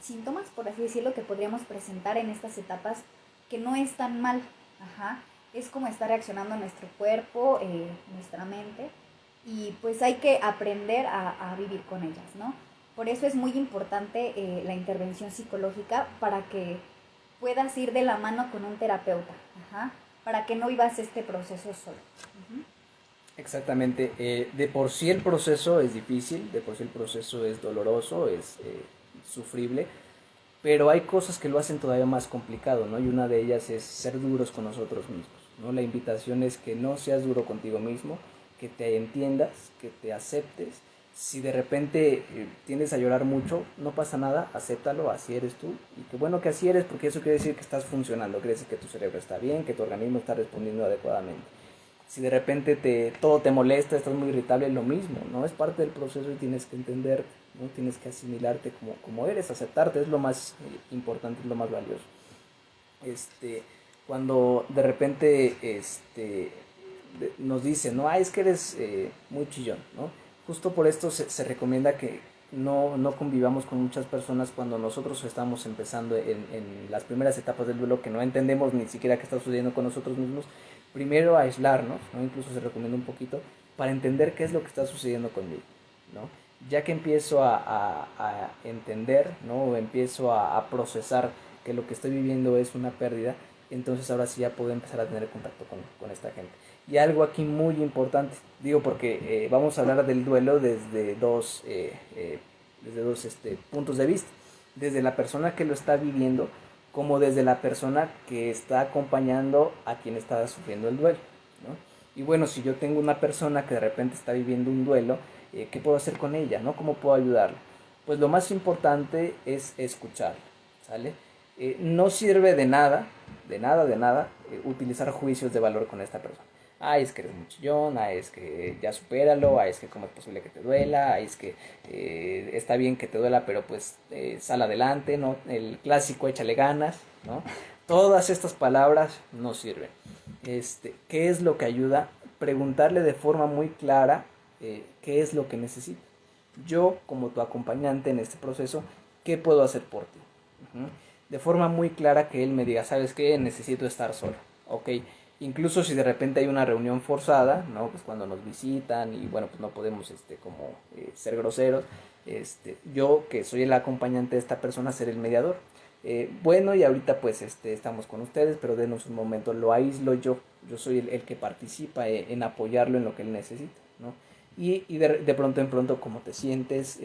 síntomas, por así decirlo, que podríamos presentar en estas etapas que no es tan mal. Es como está reaccionando nuestro cuerpo, nuestra mente, y pues hay que aprender a vivir con ellas, ¿no? Por eso es muy importante la intervención psicológica para que puedas ir de la mano con un terapeuta, para que no vivas este proceso solo. Exactamente. De por sí el proceso es difícil, de por sí el proceso es doloroso, es sufrible, pero hay cosas que lo hacen todavía más complicado, ¿no? Y una de ellas es ser duros con nosotros mismos, ¿no? La invitación es que no seas duro contigo mismo, que te entiendas, que te aceptes. Si de repente tiendes a llorar mucho, no pasa nada, acéptalo, así eres tú. Y qué bueno que así eres, porque eso quiere decir que estás funcionando, quiere decir que tu cerebro está bien, que tu organismo está respondiendo adecuadamente. Si de repente todo te molesta, estás muy irritable, es lo mismo, ¿no? Es parte del proceso y tienes que entender, ¿no? Tienes que asimilarte como eres, aceptarte, es lo más importante, es lo más valioso. Cuando de repente nos dicen, no, es que eres muy chillón, ¿no? Justo por esto se recomienda que no convivamos con muchas personas cuando nosotros estamos empezando en las primeras etapas del duelo, que no entendemos ni siquiera qué está sucediendo con nosotros mismos. Primero aislarnos, ¿no? Incluso se recomienda un poquito para entender qué es lo que está sucediendo conmigo, ¿no? Ya que empiezo a entender, ¿no? O empiezo a procesar que lo que estoy viviendo es una pérdida, entonces ahora sí ya puedo empezar a tener contacto con esta gente. Y algo aquí muy importante, digo porque vamos a hablar del duelo desde dos puntos de vista, desde la persona que lo está viviendo como desde la persona que está acompañando a quien está sufriendo el duelo, ¿no? Y bueno, si yo tengo una persona que de repente está viviendo un duelo, ¿qué puedo hacer con ella, no? ¿Cómo puedo ayudarla? Pues lo más importante es escucharla, ¿sale? No sirve de nada, utilizar juicios de valor con esta persona. Ay, es que eres muy chillón, ay, es que ya supéralo, ay, es que cómo es posible que te duela, ay, es que está bien que te duela, pero pues sal adelante, ¿no? El clásico échale ganas, ¿no? Todas estas palabras no sirven. ¿Qué es lo que ayuda? Preguntarle de forma muy clara qué es lo que necesita. Yo, como tu acompañante en este proceso, ¿qué puedo hacer por ti? De forma muy clara que él me diga, ¿sabes qué? Necesito estar solo, ¿ok? Incluso si de repente hay una reunión forzada, ¿no? Pues cuando nos visitan y bueno, pues no podemos ser groseros, yo que soy el acompañante de esta persona, ser el mediador. Bueno, y ahorita pues estamos con ustedes, pero denos un momento, lo aíslo yo soy el que participa en apoyarlo en lo que él necesita, ¿no? Y de pronto en pronto, ¿cómo te sientes?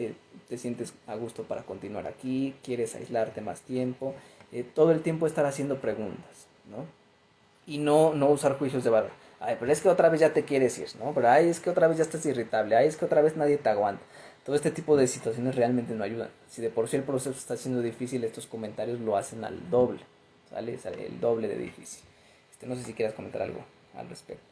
¿Te sientes a gusto para continuar aquí? ¿Quieres aislarte más tiempo? Todo el tiempo estar haciendo preguntas, ¿no? Y no usar juicios de valor. Ay, pero es que otra vez ya te quieres ir, ¿no? Pero ay, es que otra vez ya estás irritable, ay, es que otra vez nadie te aguanta. Todo este tipo de situaciones realmente no ayudan. Si de por sí el proceso está siendo difícil, estos comentarios lo hacen al doble, ¿sale? Sale el doble de difícil. No sé si quieras comentar algo al respecto.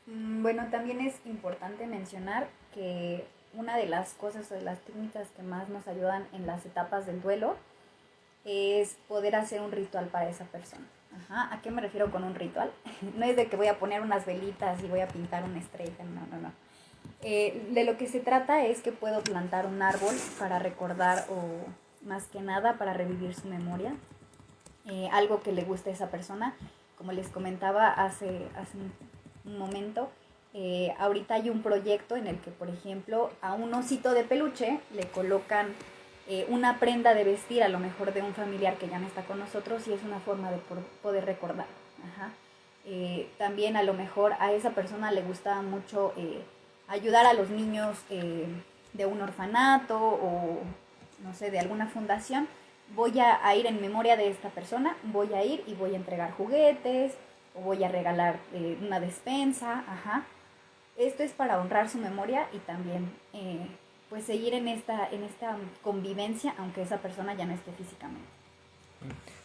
Bueno, también es importante mencionar que una de las cosas o de las técnicas que más nos ayudan en las etapas del duelo es poder hacer un ritual para esa persona. ¿A qué me refiero con un ritual? No es de que voy a poner unas velitas y voy a pintar una estrella, no. De lo que se trata es que puedo plantar un árbol para recordar o más que nada para revivir su memoria, algo que le guste a esa persona. Como les comentaba hace un momento, ahorita hay un proyecto en el que, por ejemplo, a un osito de peluche le colocan una prenda de vestir, a lo mejor de un familiar que ya no está con nosotros, y es una forma de poder recordar. Ajá. También a lo mejor a esa persona le gusta mucho ayudar a los niños de un orfanato o, no sé, de alguna fundación. Voy a ir en memoria de esta persona, voy a ir y voy a entregar juguetes o voy a regalar una despensa. Ajá. Esto es para honrar su memoria y también pues seguir en esta convivencia, aunque esa persona ya no esté físicamente.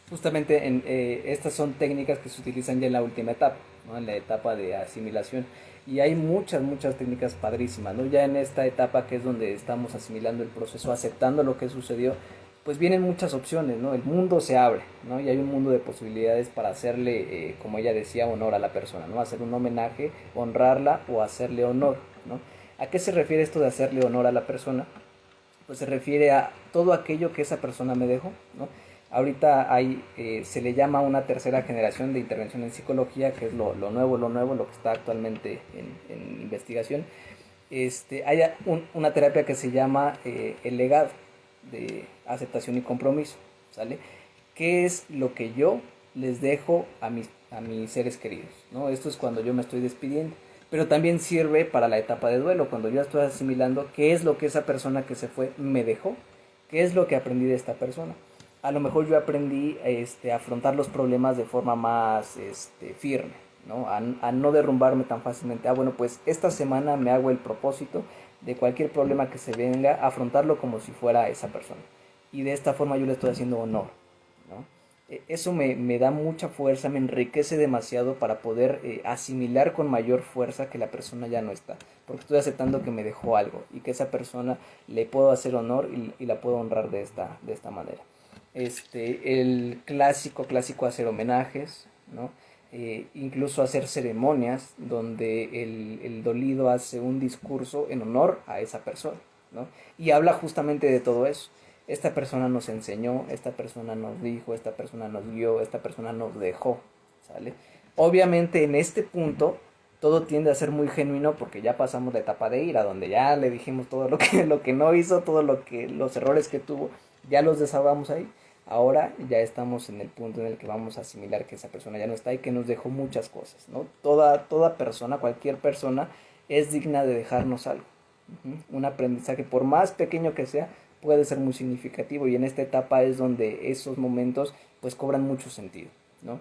Justamente estas son técnicas que se utilizan ya en la última etapa, ¿no? En la etapa de asimilación. Y hay muchas técnicas padrísimas, ¿no? Ya en esta etapa que es donde estamos asimilando el proceso, aceptando lo que sucedió, pues vienen muchas opciones, ¿no? El mundo se abre, ¿no? Y hay un mundo de posibilidades para hacerle, como ella decía, honor a la persona, ¿no? Hacer un homenaje, honrarla o hacerle honor, ¿no? ¿A qué se refiere esto de hacerle honor a la persona? Pues se refiere a todo aquello que esa persona me dejó, ¿no? Ahorita se le llama una tercera generación de intervención en psicología, que es lo nuevo, lo que está actualmente en investigación. Hay una terapia que se llama el legado de aceptación y compromiso, ¿sale? ¿Qué es lo que yo les dejo a mis seres queridos, ¿no? Esto es cuando yo me estoy despidiendo, pero también sirve para la etapa de duelo, cuando yo estoy asimilando qué es lo que esa persona que se fue me dejó, qué es lo que aprendí de esta persona. A lo mejor yo aprendí a afrontar los problemas de forma más firme, ¿no? A no derrumbarme tan fácilmente. Bueno, pues esta semana me hago el propósito de cualquier problema que se venga, afrontarlo como si fuera esa persona. Y de esta forma yo le estoy haciendo honor, ¿no? Eso me da mucha fuerza, me enriquece demasiado para poder asimilar con mayor fuerza que la persona ya no está, porque estoy aceptando que me dejó algo y que esa persona le puedo hacer honor y la puedo honrar de esta manera. El clásico hacer homenajes, ¿no? Incluso hacer ceremonias donde el dolido hace un discurso en honor a esa persona, ¿no? Y habla justamente de todo eso. Esta persona nos enseñó, esta persona nos dijo, esta persona nos guió, esta persona nos dejó, ¿sale? Obviamente en este punto todo tiende a ser muy genuino porque ya pasamos la etapa de ira, donde ya le dijimos todo lo que no hizo, los errores que tuvo, ya los desahogamos ahí. Ahora ya estamos en el punto en el que vamos a asimilar que esa persona ya no está y que nos dejó muchas cosas, ¿no? Toda persona, cualquier persona es digna de dejarnos algo. Un aprendizaje, por más pequeño que sea, puede ser muy significativo y en esta etapa es donde esos momentos pues cobran mucho sentido, ¿no?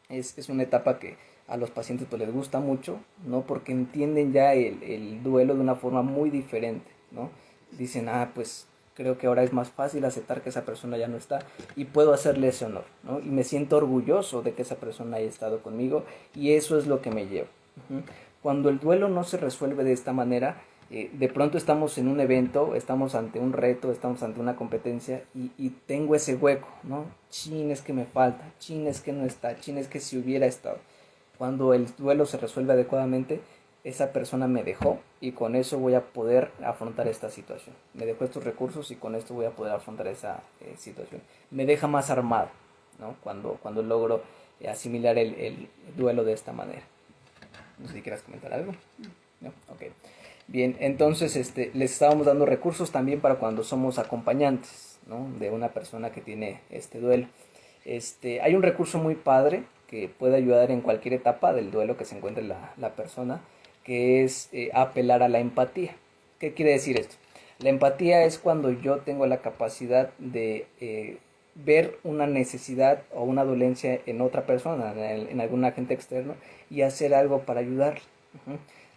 Es una etapa que a los pacientes pues les gusta mucho, ¿no? Porque entienden ya el duelo de una forma muy diferente, ¿no? Dicen, pues creo que ahora es más fácil aceptar que esa persona ya no está y puedo hacerle ese honor, ¿no? Y me siento orgulloso de que esa persona haya estado conmigo y eso es lo que me lleva. Cuando el duelo no se resuelve de esta manera, de pronto estamos en un evento, estamos ante un reto, estamos ante una competencia y tengo ese hueco, ¿no? Chin, es que me falta, chin, es que no está, chin, es que si hubiera estado. Cuando el duelo se resuelve adecuadamente, esa persona me dejó y con eso voy a poder afrontar esta situación. Me dejó estos recursos y con esto voy a poder afrontar esa situación. Me deja más armado, ¿no? Cuando logro asimilar el duelo de esta manera. No sé si quieras comentar algo. ¿No? Ok. Bien, entonces les estábamos dando recursos también para cuando somos acompañantes, ¿no? De una persona que tiene este duelo. Hay un recurso muy padre que puede ayudar en cualquier etapa del duelo que se encuentre la persona, que es apelar a la empatía. ¿Qué quiere decir esto? La empatía es cuando yo tengo la capacidad de ver una necesidad o una dolencia en otra persona, en algún agente externo, y hacer algo para ayudarle.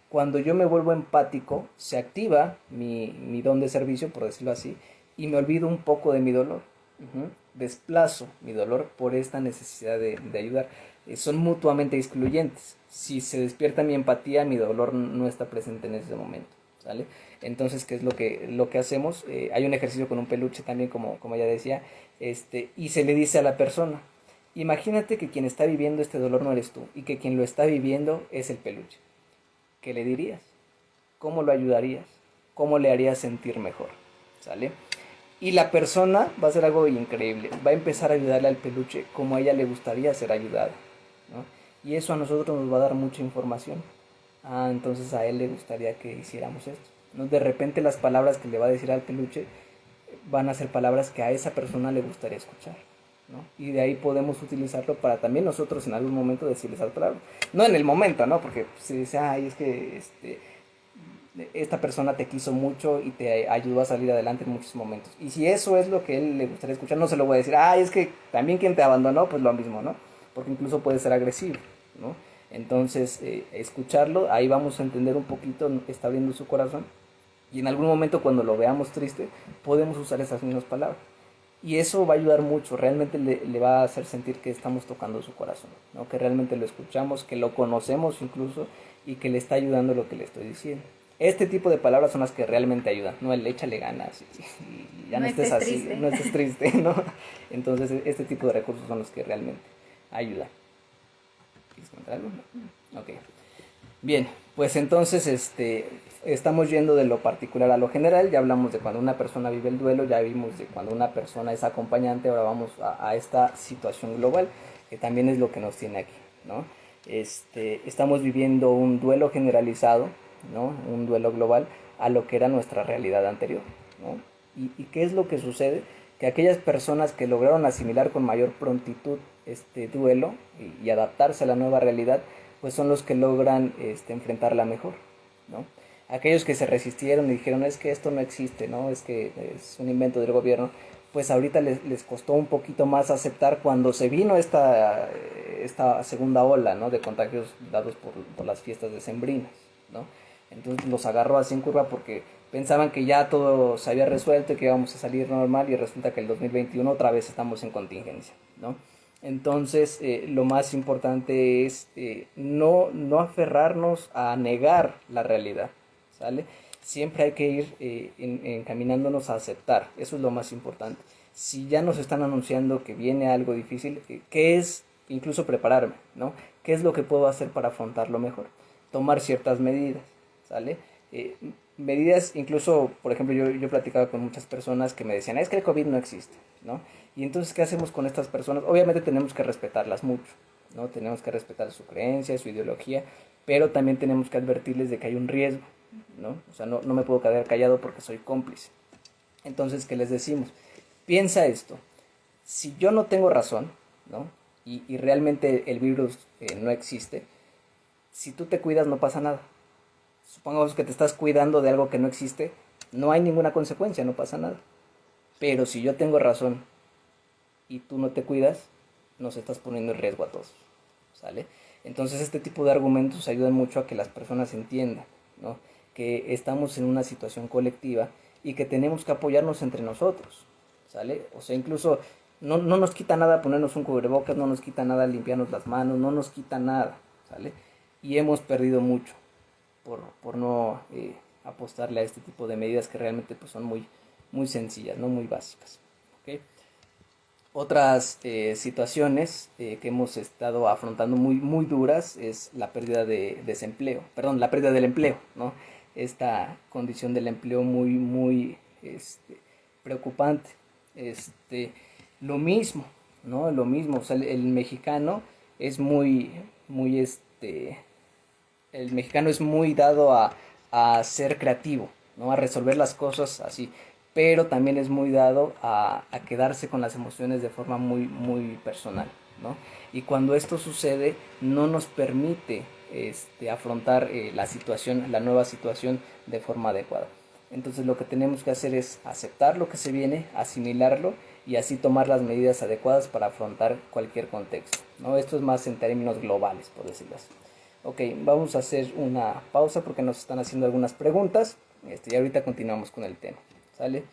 Cuando yo me vuelvo empático, se activa mi don de servicio, por decirlo así, y me olvido un poco de mi dolor. Desplazo mi dolor por esta necesidad de ayudar. Son mutuamente excluyentes. Si se despierta mi empatía, mi dolor no está presente en ese momento, ¿sale? Entonces, ¿qué es lo que hacemos? Hay un ejercicio con un peluche también, como ella decía, y se le dice a la persona, imagínate que quien está viviendo este dolor no eres tú, y que quien lo está viviendo es el peluche. ¿Qué le dirías? ¿cómo lo ayudarías? ¿Cómo le harías sentir mejor? ¿Sale? Y la persona va a hacer algo increíble, va a empezar a ayudarle al peluche como a ella le gustaría ser ayudada, ¿no? Y eso a nosotros nos va a dar mucha información. Ah, entonces a él le gustaría que hiciéramos esto, ¿no? De repente las palabras que le va a decir al peluche van a ser palabras que a esa persona le gustaría escuchar, ¿no? Y de ahí podemos utilizarlo para también nosotros en algún momento decirles esas palabras. No en el momento, ¿no? Porque se dice, ay, es que esta persona te quiso mucho y te ayudó a salir adelante en muchos momentos. Y si eso es lo que a él le gustaría escuchar, no se lo voy a decir, ay, es que también quien te abandonó, pues lo mismo, ¿no? Porque incluso puede ser agresivo, ¿no? Entonces, escucharlo, ahí vamos a entender un poquito, está abriendo su corazón. Y en algún momento cuando lo veamos triste, podemos usar esas mismas palabras. Y eso va a ayudar mucho, realmente le va a hacer sentir que estamos tocando su corazón, ¿no? Que realmente lo escuchamos, que lo conocemos incluso y que le está ayudando lo que le estoy diciendo. Este tipo de palabras son las que realmente ayudan, no el échale ganas y ya no estés así, triste. no estés triste, ¿no? Entonces este tipo de recursos son los que realmente ayudan. ¿Quieres comentar algo? No. Ok. Bien, pues entonces estamos yendo de lo particular a lo general, ya hablamos de cuando una persona vive el duelo, ya vimos de cuando una persona es acompañante, ahora vamos a esta situación global, que también es lo que nos tiene aquí, ¿no? Estamos viviendo un duelo generalizado, ¿no? Un duelo global a lo que era nuestra realidad anterior, ¿no? ¿Y qué es lo que sucede? Que aquellas personas que lograron asimilar con mayor prontitud este duelo y adaptarse a la nueva realidad, pues son los que logran enfrentarla mejor, ¿no? Aquellos que se resistieron y dijeron, es que esto no existe, ¿no? Es que es un invento del gobierno, pues ahorita les costó un poquito más aceptar cuando se vino esta segunda ola, ¿no? De contagios dados por las fiestas decembrinas, ¿no? Entonces los agarró así en curva porque pensaban que ya todo se había resuelto y que íbamos a salir normal y resulta que el 2021 otra vez estamos en contingencia, ¿no? Entonces lo más importante es no aferrarnos a negar la realidad, ¿sale? Siempre hay que ir encaminándonos a aceptar, eso es lo más importante. Si ya nos están anunciando que viene algo difícil, ¿qué es? Incluso prepararme, ¿no? ¿Qué es lo que puedo hacer para afrontarlo mejor? Tomar ciertas medidas, ¿sale? Medidas, incluso, por ejemplo, yo platicaba con muchas personas que me decían, es que el COVID no existe, ¿no? Y entonces, ¿qué hacemos con estas personas? Obviamente tenemos que respetarlas mucho, ¿no? Tenemos que respetar su creencia, su ideología, pero también tenemos que advertirles de que hay un riesgo, ¿no? O sea, no me puedo quedar callado porque soy cómplice. Entonces, ¿qué les decimos? Piensa esto, si yo no tengo razón, ¿no? Y realmente el virus no existe, si tú te cuidas no pasa nada. Supongamos que te estás cuidando de algo que no existe, no hay ninguna consecuencia, no pasa nada. Pero si yo tengo razón y tú no te cuidas, nos estás poniendo en riesgo a todos, ¿sale? Entonces este tipo de argumentos ayudan mucho a que las personas entiendan, ¿no? Que estamos en una situación colectiva y que tenemos que apoyarnos entre nosotros, ¿sale? O sea, incluso no nos quita nada ponernos un cubrebocas, no nos quita nada limpiarnos las manos, no nos quita nada, ¿sale? Y hemos perdido mucho por no apostarle a este tipo de medidas que realmente pues, son muy sencillas, no muy básicas. ¿Okay? Otras situaciones que hemos estado afrontando muy duras es la pérdida de desempleo, perdón, la pérdida del empleo, ¿no? Esta condición del empleo muy preocupante. Lo mismo, ¿no? Lo mismo, o sea, el mexicano es el mexicano es muy dado a ser creativo, ¿no? A resolver las cosas así, pero también es muy dado a quedarse con las emociones de forma muy personal, ¿no? Y cuando esto sucede, no nos permite afrontar la nueva situación de forma adecuada. Entonces lo que tenemos que hacer es aceptar lo que se viene, asimilarlo y así tomar las medidas adecuadas para afrontar cualquier contexto, ¿no? Esto es más en términos globales, por decirlo así. Ok, vamos a hacer una pausa porque nos están haciendo algunas preguntas y ahorita continuamos con el tema, ¿sale?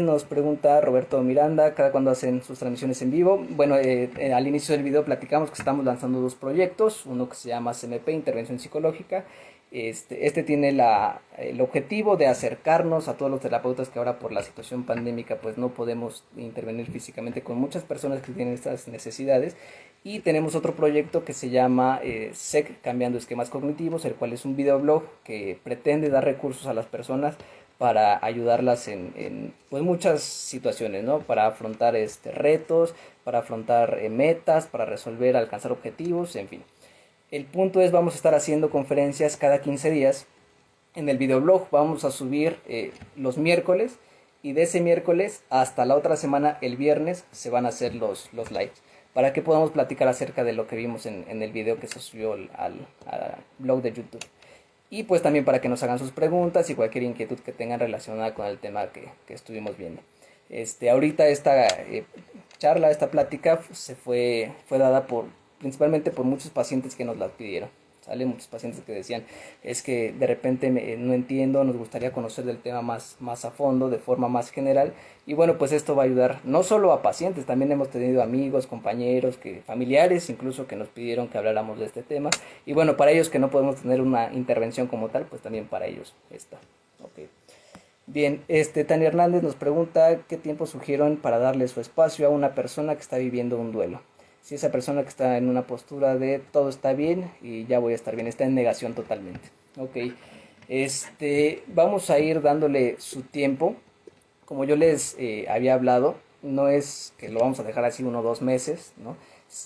Nos pregunta Roberto Miranda, ¿cada cuándo hacen sus transmisiones en vivo? Bueno, al inicio del video platicamos que estamos lanzando dos proyectos, uno que se llama CMP, Intervención Psicológica, Este tiene el objetivo de acercarnos a todos los terapeutas que ahora por la situación pandémica pues no podemos intervenir físicamente con muchas personas que tienen estas necesidades. Y tenemos otro proyecto que se llama SEC, Cambiando Esquemas Cognitivos, el cual es un videoblog que pretende dar recursos a las personas para ayudarlas en pues muchas situaciones, ¿no? Para afrontar retos, para afrontar metas, para resolver, alcanzar objetivos, en fin. El punto es, vamos a estar haciendo conferencias cada 15 días. En el videoblog vamos a subir los miércoles, y de ese miércoles hasta la otra semana, el viernes, se van a hacer los lives, para que podamos platicar acerca de lo que vimos en el video que se subió al blog de YouTube. Y pues también para que nos hagan sus preguntas y cualquier inquietud que tengan relacionada con el tema que estuvimos viendo. Ahorita esta charla, esta plática fue dada principalmente por muchos pacientes que nos la pidieron. ¿Sale? Muchos pacientes que decían, es que de repente no entiendo, nos gustaría conocer del tema más a fondo, de forma más general. Y bueno, pues esto va a ayudar no solo a pacientes, también hemos tenido amigos, compañeros, familiares incluso, que nos pidieron que habláramos de este tema. Y bueno, para ellos que no podemos tener una intervención como tal, pues también para ellos está. Okay. Bien, Tania Hernández nos pregunta qué tiempo sugieren para darle su espacio a una persona que está viviendo un duelo. Si esa persona que está en una postura de todo está bien y ya voy a estar bien, está en negación totalmente. Ok, vamos a ir dándole su tiempo. Como yo les había hablado, no es que lo vamos a dejar así 1 o 2 meses, ¿no?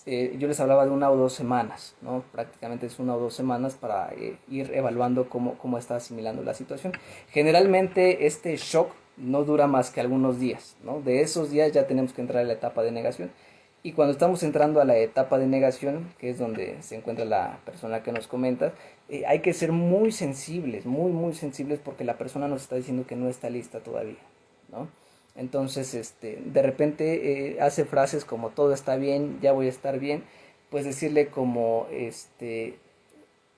Yo les hablaba de 1 o 2 semanas, ¿no? Prácticamente es 1 o 2 semanas para ir evaluando cómo está asimilando la situación. Generalmente este shock no dura más que algunos días, ¿no? De esos días ya tenemos que entrar a la etapa de negación. Y cuando estamos entrando a la etapa de negación, que es donde se encuentra la persona que nos comenta, hay que ser muy sensibles, muy sensibles, porque la persona nos está diciendo que no está lista todavía, ¿no? Entonces, de repente hace frases como todo está bien, ya voy a estar bien, pues decirle como,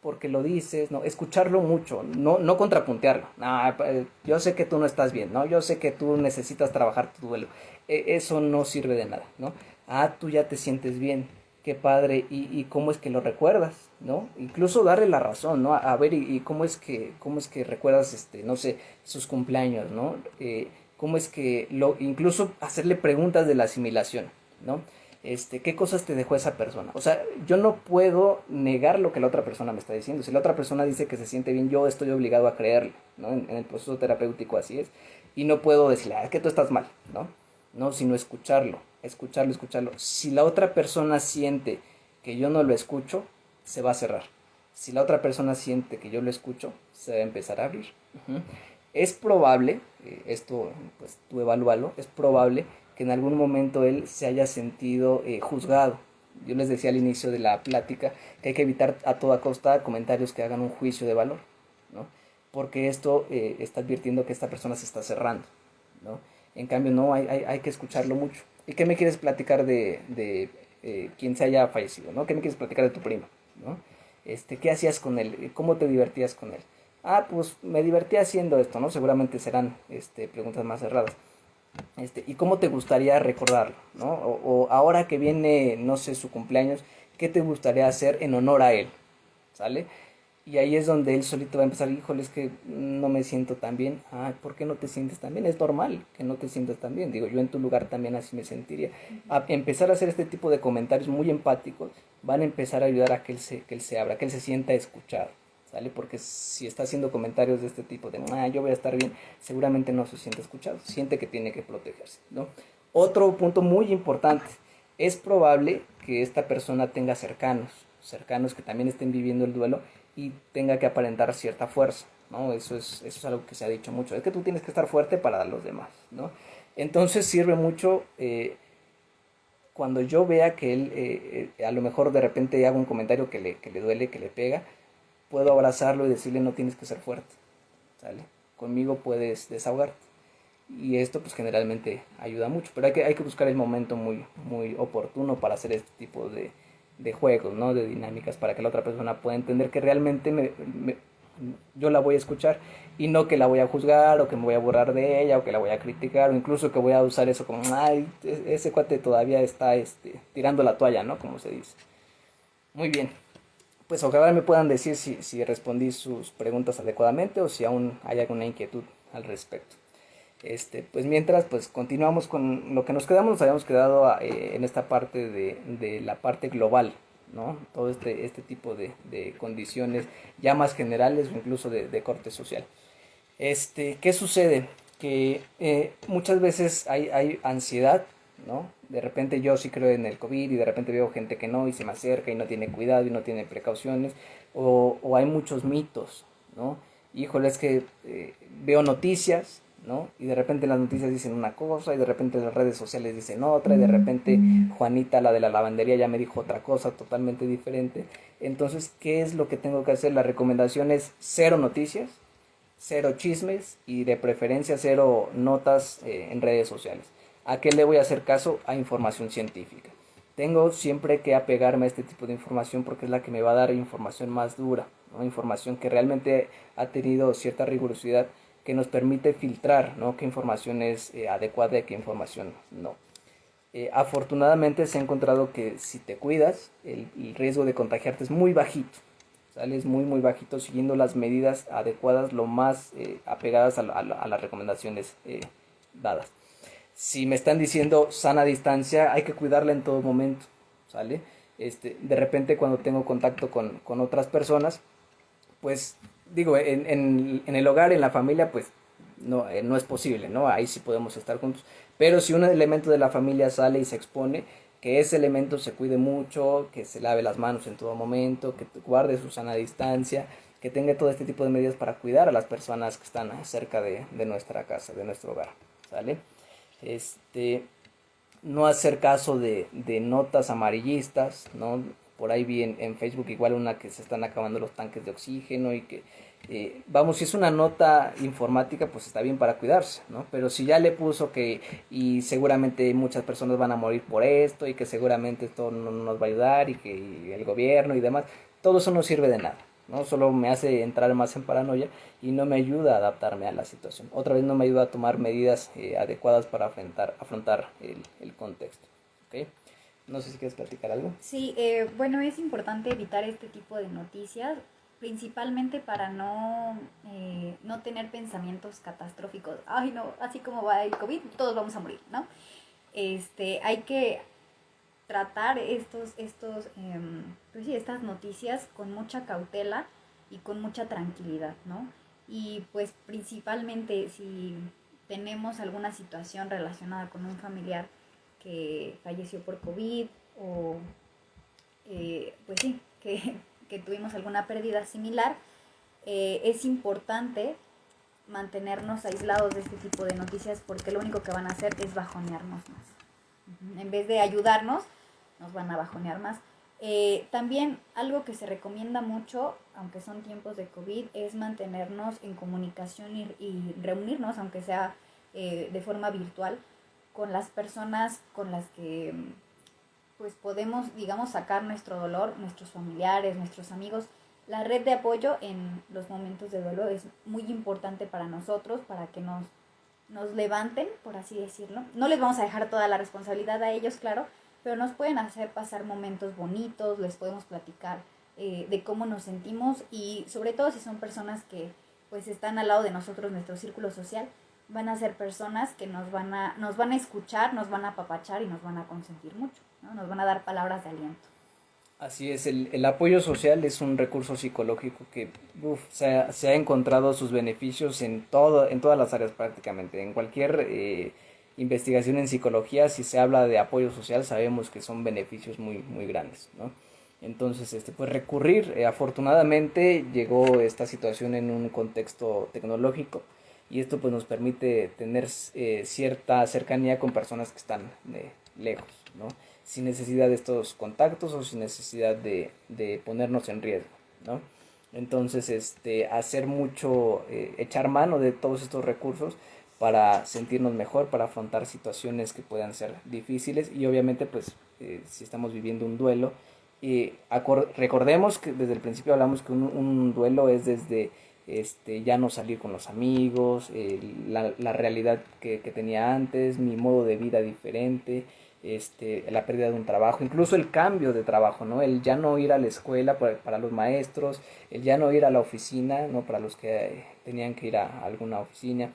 porque lo dices, ¿no? Escucharlo mucho, no contrapuntearlo. Yo sé que tú no estás bien, ¿no? Yo sé que tú necesitas trabajar tu duelo. Eso no sirve de nada, ¿no? Tú ya te sientes bien, qué padre, y cómo es que lo recuerdas, ¿no? Incluso darle la razón, ¿no? A ver, y cómo es que recuerdas, no sé, sus cumpleaños, ¿no? Cómo es que incluso hacerle preguntas de la asimilación, ¿no? ¿Qué cosas te dejó esa persona? O sea, yo no puedo negar lo que la otra persona me está diciendo. Si la otra persona dice que se siente bien, yo estoy obligado a creerle, ¿no? En el proceso terapéutico así es. Y no puedo decirle, es que tú estás mal, ¿no? No, sino escucharlo. Si la otra persona siente que yo no lo escucho, se va a cerrar. Si la otra persona siente que yo lo escucho, se va a empezar a abrir. Es probable, esto pues tú evalúalo, es probable que en algún momento él se haya sentido juzgado. Yo les decía al inicio de la plática que hay que evitar a toda costa comentarios que hagan un juicio de valor, ¿no? Porque esto está advirtiendo que esta persona se está cerrando, ¿no? En cambio, no, hay que escucharlo mucho. ¿Y qué me quieres platicar de quien se haya fallecido, ¿no? ¿Qué me quieres platicar de tu primo, ¿no? ¿Qué hacías con él? ¿Cómo te divertías con él? Pues me divertí haciendo esto, ¿no? Seguramente serán preguntas más cerradas. ¿Y cómo te gustaría recordarlo, ¿no? O ahora que viene, no sé, su cumpleaños, ¿qué te gustaría hacer en honor a él? ¿Sale? Y ahí es donde él solito va a empezar, híjole, es que no me siento tan bien. ¿Por qué no te sientes tan bien? Es normal que no te sientas tan bien. Digo, yo en tu lugar también así me sentiría. A empezar a hacer este tipo de comentarios muy empáticos van a empezar a ayudar a que él se abra, que él se sienta escuchado, ¿sale? Porque si está haciendo comentarios de este tipo de, yo voy a estar bien, seguramente no se siente escuchado, siente que tiene que protegerse, ¿no? Otro punto muy importante, es probable que esta persona tenga cercanos que también estén viviendo el duelo y tenga que aparentar cierta fuerza, ¿no? Eso es algo que se ha dicho mucho, es que tú tienes que estar fuerte para los demás, ¿no? Entonces sirve mucho cuando yo vea que él a lo mejor de repente haga un comentario que le duele, que le pega, puedo abrazarlo y decirle no tienes que ser fuerte, ¿sale? Conmigo puedes desahogarte. Y esto pues generalmente ayuda mucho, pero hay que buscar el momento muy oportuno para hacer este tipo de juegos, ¿no? De dinámicas, para que la otra persona pueda entender que realmente yo la voy a escuchar y no que la voy a juzgar o que me voy a burlar de ella o que la voy a criticar o incluso que voy a usar eso como, ese cuate todavía está tirando la toalla, ¿no? Como se dice. Muy bien. pues ojalá me puedan decir si respondí sus preguntas adecuadamente o si aún hay alguna inquietud al respecto. Pues mientras, pues continuamos con lo que nos habíamos quedado en esta parte de la parte global, ¿no? Todo este tipo de condiciones ya más generales o incluso de corte social. ¿Qué sucede? Que muchas veces hay ansiedad, ¿no? De repente yo sí creo en el COVID y de repente veo gente que no y se me acerca y no tiene cuidado y no tiene precauciones, o hay muchos mitos, ¿no? Híjole, es que veo noticias, ¿no? Y de repente las noticias dicen una cosa y de repente las redes sociales dicen otra y de repente Juanita, la de la lavandería, ya me dijo otra cosa totalmente diferente. Entonces, ¿qué es lo que tengo que hacer? La recomendación es cero noticias, cero chismes y de preferencia cero notas en redes sociales. ¿A qué le voy a hacer caso? A información científica. Tengo siempre que apegarme a este tipo de información porque es la que me va a dar información más dura, ¿no? Información que realmente ha tenido cierta rigurosidad que nos permite filtrar, ¿no? Qué información es adecuada y qué información no. Afortunadamente se ha encontrado que si te cuidas, el riesgo de contagiarte es muy bajito. ¿Sale? Es muy bajito siguiendo las medidas adecuadas, lo más apegadas a las recomendaciones dadas. Si me están diciendo sana distancia, hay que cuidarla en todo momento, ¿sale? De repente cuando tengo contacto con otras personas, pues digo, en el hogar, en la familia, pues no es posible, ¿no? Ahí sí podemos estar juntos. Pero si un elemento de la familia sale y se expone, que ese elemento se cuide mucho, que se lave las manos en todo momento, que guarde su sana distancia, que tenga todo este tipo de medidas para cuidar a las personas que están cerca de nuestra casa, de nuestro hogar, ¿sale? No hacer caso de notas amarillistas, ¿no? Por ahí vi en Facebook igual una que se están acabando los tanques de oxígeno y que, vamos, si es una nota informática, pues está bien para cuidarse, ¿no? Pero si ya le puso que, y seguramente muchas personas van a morir por esto, y que seguramente esto no nos va a ayudar, y que y el gobierno y demás, todo eso no sirve de nada, ¿no? Solo me hace entrar más en paranoia y no me ayuda a adaptarme a la situación. Otra vez no me ayuda a tomar medidas adecuadas para afrontar el contexto, ¿ok? No sé si quieres platicar algo. Sí, bueno, es importante evitar este tipo de noticias, principalmente para no tener pensamientos catastróficos. Ay, no, así como va el COVID, todos vamos a morir, ¿no? Hay que tratar pues sí, estas noticias con mucha cautela y con mucha tranquilidad, ¿no? Y pues principalmente si tenemos alguna situación relacionada con un familiar que falleció por COVID o pues sí, que tuvimos alguna pérdida similar, es importante mantenernos aislados de este tipo de noticias porque lo único que van a hacer es bajonearnos más. En vez de ayudarnos, nos van a bajonear más. También algo que se recomienda mucho, aunque son tiempos de COVID, es mantenernos en comunicación y reunirnos, aunque sea de forma virtual, con las personas con las que pues podemos, digamos, sacar nuestro dolor, nuestros familiares, nuestros amigos. La red de apoyo en los momentos de duelo es muy importante para nosotros, para que nos levanten, por así decirlo. No les vamos a dejar toda la responsabilidad a ellos, claro, pero nos pueden hacer pasar momentos bonitos, les podemos platicar de cómo nos sentimos y sobre todo si son personas que pues están al lado de nosotros, nuestro círculo social, van a ser personas que nos van a escuchar, nos van a apapachar y nos van a consentir mucho, ¿no? Nos van a dar palabras de aliento. Así es, el apoyo social es un recurso psicológico que se ha encontrado sus beneficios en todas las áreas prácticamente. En cualquier investigación en psicología, si se habla de apoyo social, sabemos que son beneficios muy grandes, ¿no? Entonces, pues recurrir, afortunadamente llegó esta situación en un contexto tecnológico y esto pues nos permite tener cierta cercanía con personas que están lejos, ¿no? Sin necesidad de estos contactos o sin necesidad de ponernos en riesgo, ¿no? Entonces, hacer mucho, echar mano de todos estos recursos para sentirnos mejor, para afrontar situaciones que puedan ser difíciles y obviamente pues si estamos viviendo un duelo, recordemos que desde el principio hablamos que un duelo es desde ya no salir con los amigos, la realidad que tenía antes, mi modo de vida diferente, la pérdida de un trabajo, incluso el cambio de trabajo, ¿no? El ya no ir a la escuela para los maestros, el ya no ir a la oficina, ¿no? Para los que tenían que ir a alguna oficina.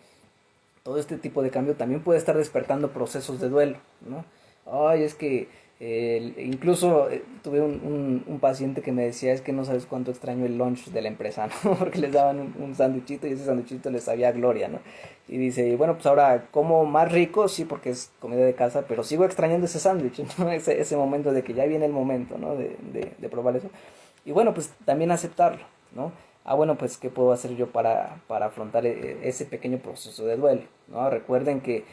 Todo este tipo de cambio también puede estar despertando procesos de duelo, ¿no? Ay, es que incluso tuve un paciente que me decía, es que no sabes cuánto extraño el lunch de la empresa, ¿no? Porque les daban un sándwichito y ese sándwichito les sabía a gloria, ¿no? Y dice, bueno, pues ahora como más rico, sí, porque es comida de casa, pero sigo extrañando ese sándwich, ¿no? Ese momento de que ya viene el momento, ¿no? De probar eso. Y bueno, pues también aceptarlo, ¿no? Ah, bueno, pues ¿qué puedo hacer yo para afrontar ese pequeño proceso de duelo? ¿No? Recuerden que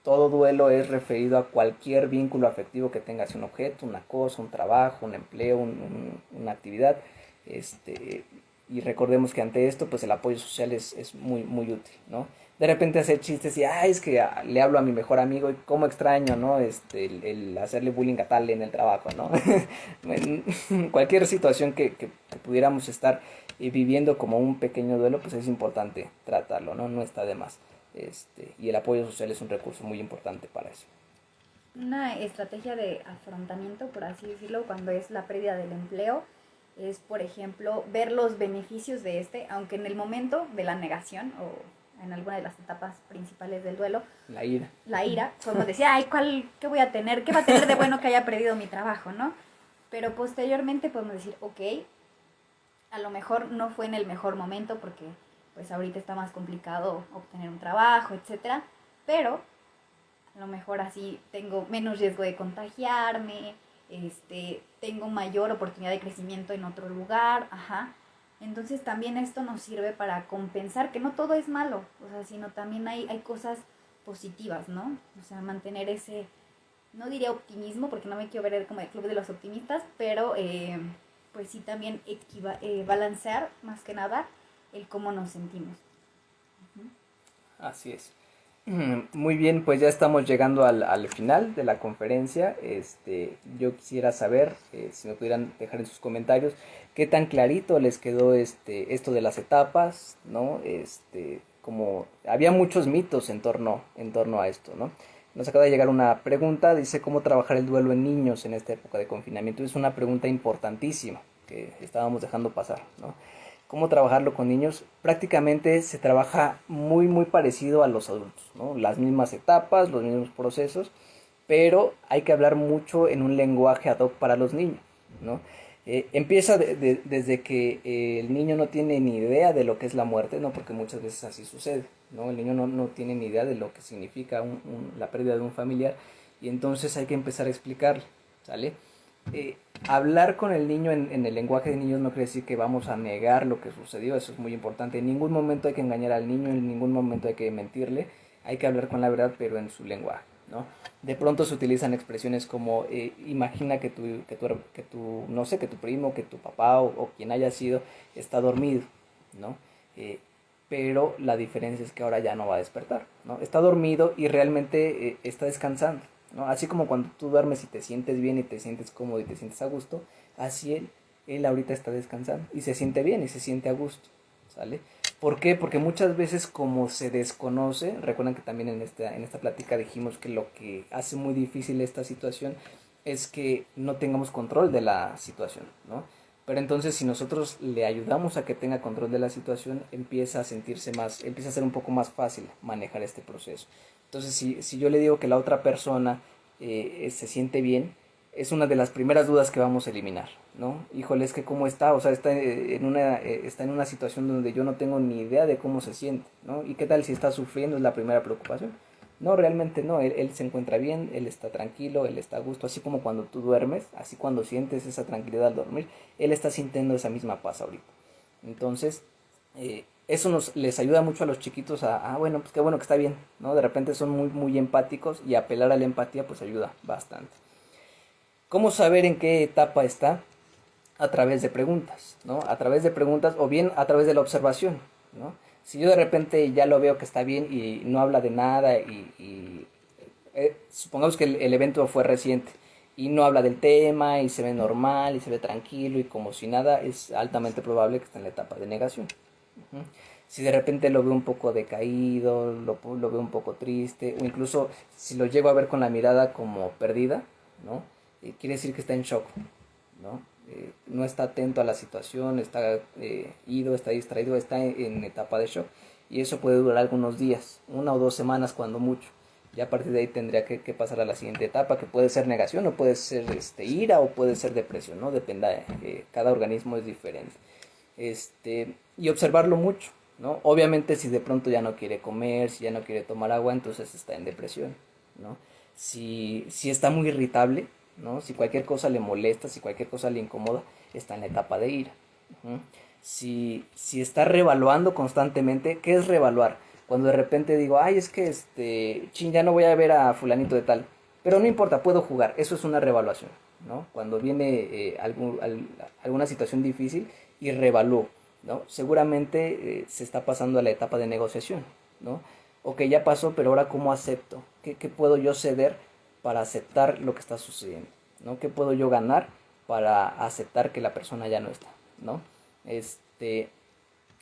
todo duelo es referido a cualquier vínculo afectivo que tengas, un objeto, una cosa, un trabajo, un empleo, una actividad. Este, y recordemos que ante esto, pues el apoyo social es muy, muy útil, ¿no? De repente hacer chistes y, ay, es que le hablo a mi mejor amigo y cómo extraño, ¿no? El hacerle bullying a tal en el trabajo, ¿no? Cualquier situación que pudiéramos estar viviendo como un pequeño duelo, pues es importante tratarlo, ¿no? No está de más. Y el apoyo social es un recurso muy importante para eso. Una estrategia de afrontamiento, por así decirlo, cuando es la pérdida del empleo, es, por ejemplo, ver los beneficios de aunque en el momento de la negación o en alguna de las etapas principales del duelo, la ira, podemos decir, ay, ¿qué voy a tener? ¿Qué va a tener de bueno que haya perdido mi trabajo, no? Pero posteriormente podemos decir, ok, a lo mejor no fue en el mejor momento porque pues ahorita está más complicado obtener un trabajo, etcétera, pero a lo mejor así tengo menos riesgo de contagiarme, tengo mayor oportunidad de crecimiento en otro lugar, ajá. Entonces también esto nos sirve para compensar que no todo es malo, o sea, sino también hay cosas positivas, ¿no? O sea, mantener ese, no diría optimismo, porque no me quiero ver como el club de los optimistas, pero pues sí también balancear más que nada el cómo nos sentimos. Uh-huh. Así es. Muy bien, pues ya estamos llegando al final de la conferencia. Yo quisiera saber, si me pudieran dejar en sus comentarios, qué tan clarito les quedó esto de las etapas, ¿no? Como había muchos mitos en torno a esto, ¿no? Nos acaba de llegar una pregunta, dice cómo trabajar el duelo en niños en esta época de confinamiento. Es una pregunta importantísima que estábamos dejando pasar, ¿no? Cómo trabajarlo con niños, prácticamente se trabaja muy muy parecido a los adultos, ¿no? Las mismas etapas, los mismos procesos, pero hay que hablar mucho en un lenguaje ad hoc para los niños, ¿no? Empieza desde que el niño no tiene ni idea de lo que es la muerte, ¿no? Porque muchas veces así sucede, ¿no? El niño no tiene ni idea de lo que significa la pérdida de un familiar y entonces hay que empezar a explicarle, ¿sale? Hablar con el niño en el lenguaje de niños no quiere decir que vamos a negar lo que sucedió, eso es muy importante. En ningún momento hay que engañar al niño, en ningún momento hay que mentirle, hay que hablar con la verdad, pero en su lenguaje, ¿no? De pronto se utilizan expresiones como imagina que tu, no sé, que tu primo, que tu papá o quien haya sido está dormido, ¿no? Pero la diferencia es que ahora ya no va a despertar, ¿no? Está dormido y realmente está descansando, ¿no? Así como cuando tú duermes y te sientes bien y te sientes cómodo y te sientes a gusto, así él ahorita está descansando y se siente bien y se siente a gusto, ¿sale? ¿Por qué? Porque muchas veces como se desconoce, recuerdan que también en esta plática dijimos que lo que hace muy difícil esta situación es que no tengamos control de la situación, ¿no? Pero entonces si nosotros le ayudamos a que tenga control de la situación, empieza a ser un poco más fácil manejar este proceso. Entonces si yo le digo que la otra persona se siente bien, es una de las primeras dudas que vamos a eliminar, ¿no? Híjole, es que cómo está, o sea, está en una situación donde yo no tengo ni idea de cómo se siente, ¿no? ¿Y qué tal si está sufriendo? Es la primera preocupación. No, realmente no, él se encuentra bien, él está tranquilo, él está a gusto, así como cuando tú duermes, así cuando sientes esa tranquilidad al dormir, él está sintiendo esa misma paz ahorita. Entonces, eso les ayuda mucho a los chiquitos bueno, pues qué bueno que está bien, ¿no? De repente son muy, muy empáticos y apelar a la empatía pues ayuda bastante. ¿Cómo saber en qué etapa está? A través de preguntas, ¿no? A través de preguntas o bien a través de la observación, ¿no? Si yo de repente ya lo veo que está bien y no habla de nada supongamos que el evento fue reciente y no habla del tema y se ve normal y se ve tranquilo y como si nada, es altamente probable que esté en la etapa de negación. Si de repente lo veo un poco decaído, lo veo un poco triste, o incluso si lo llego a ver con la mirada como perdida, ¿no? Quiere decir que está en shock, ¿no? No está atento a la situación, está ido, está distraído, está en etapa de shock. Y eso puede durar algunos días, 1 o 2 semanas cuando mucho. Ya a partir de ahí tendría que pasar a la siguiente etapa, que puede ser negación, o puede ser ira, o puede ser depresión, ¿no? Depende, cada organismo es diferente. Y observarlo mucho, ¿no? Obviamente si de pronto ya no quiere comer, si ya no quiere tomar agua, entonces está en depresión, ¿no? Si está muy irritable, ¿no? Si cualquier cosa le molesta, si cualquier cosa le incomoda, está en la etapa de ira. ¿Uh? Si está revaluando constantemente, ¿qué es revaluar? Cuando de repente digo, ay, es que ya no voy a ver a fulanito de tal, pero no importa, puedo jugar, eso es una revaluación, ¿no? Cuando viene alguna situación difícil y revalúo, ¿no? Seguramente se está pasando a la etapa de negociación, ¿no? Ok, ya pasó, pero ahora ¿cómo acepto? ¿Qué puedo yo ceder para aceptar lo que está sucediendo? ¿No? ¿Qué puedo yo ganar para aceptar que la persona ya no está? ¿No?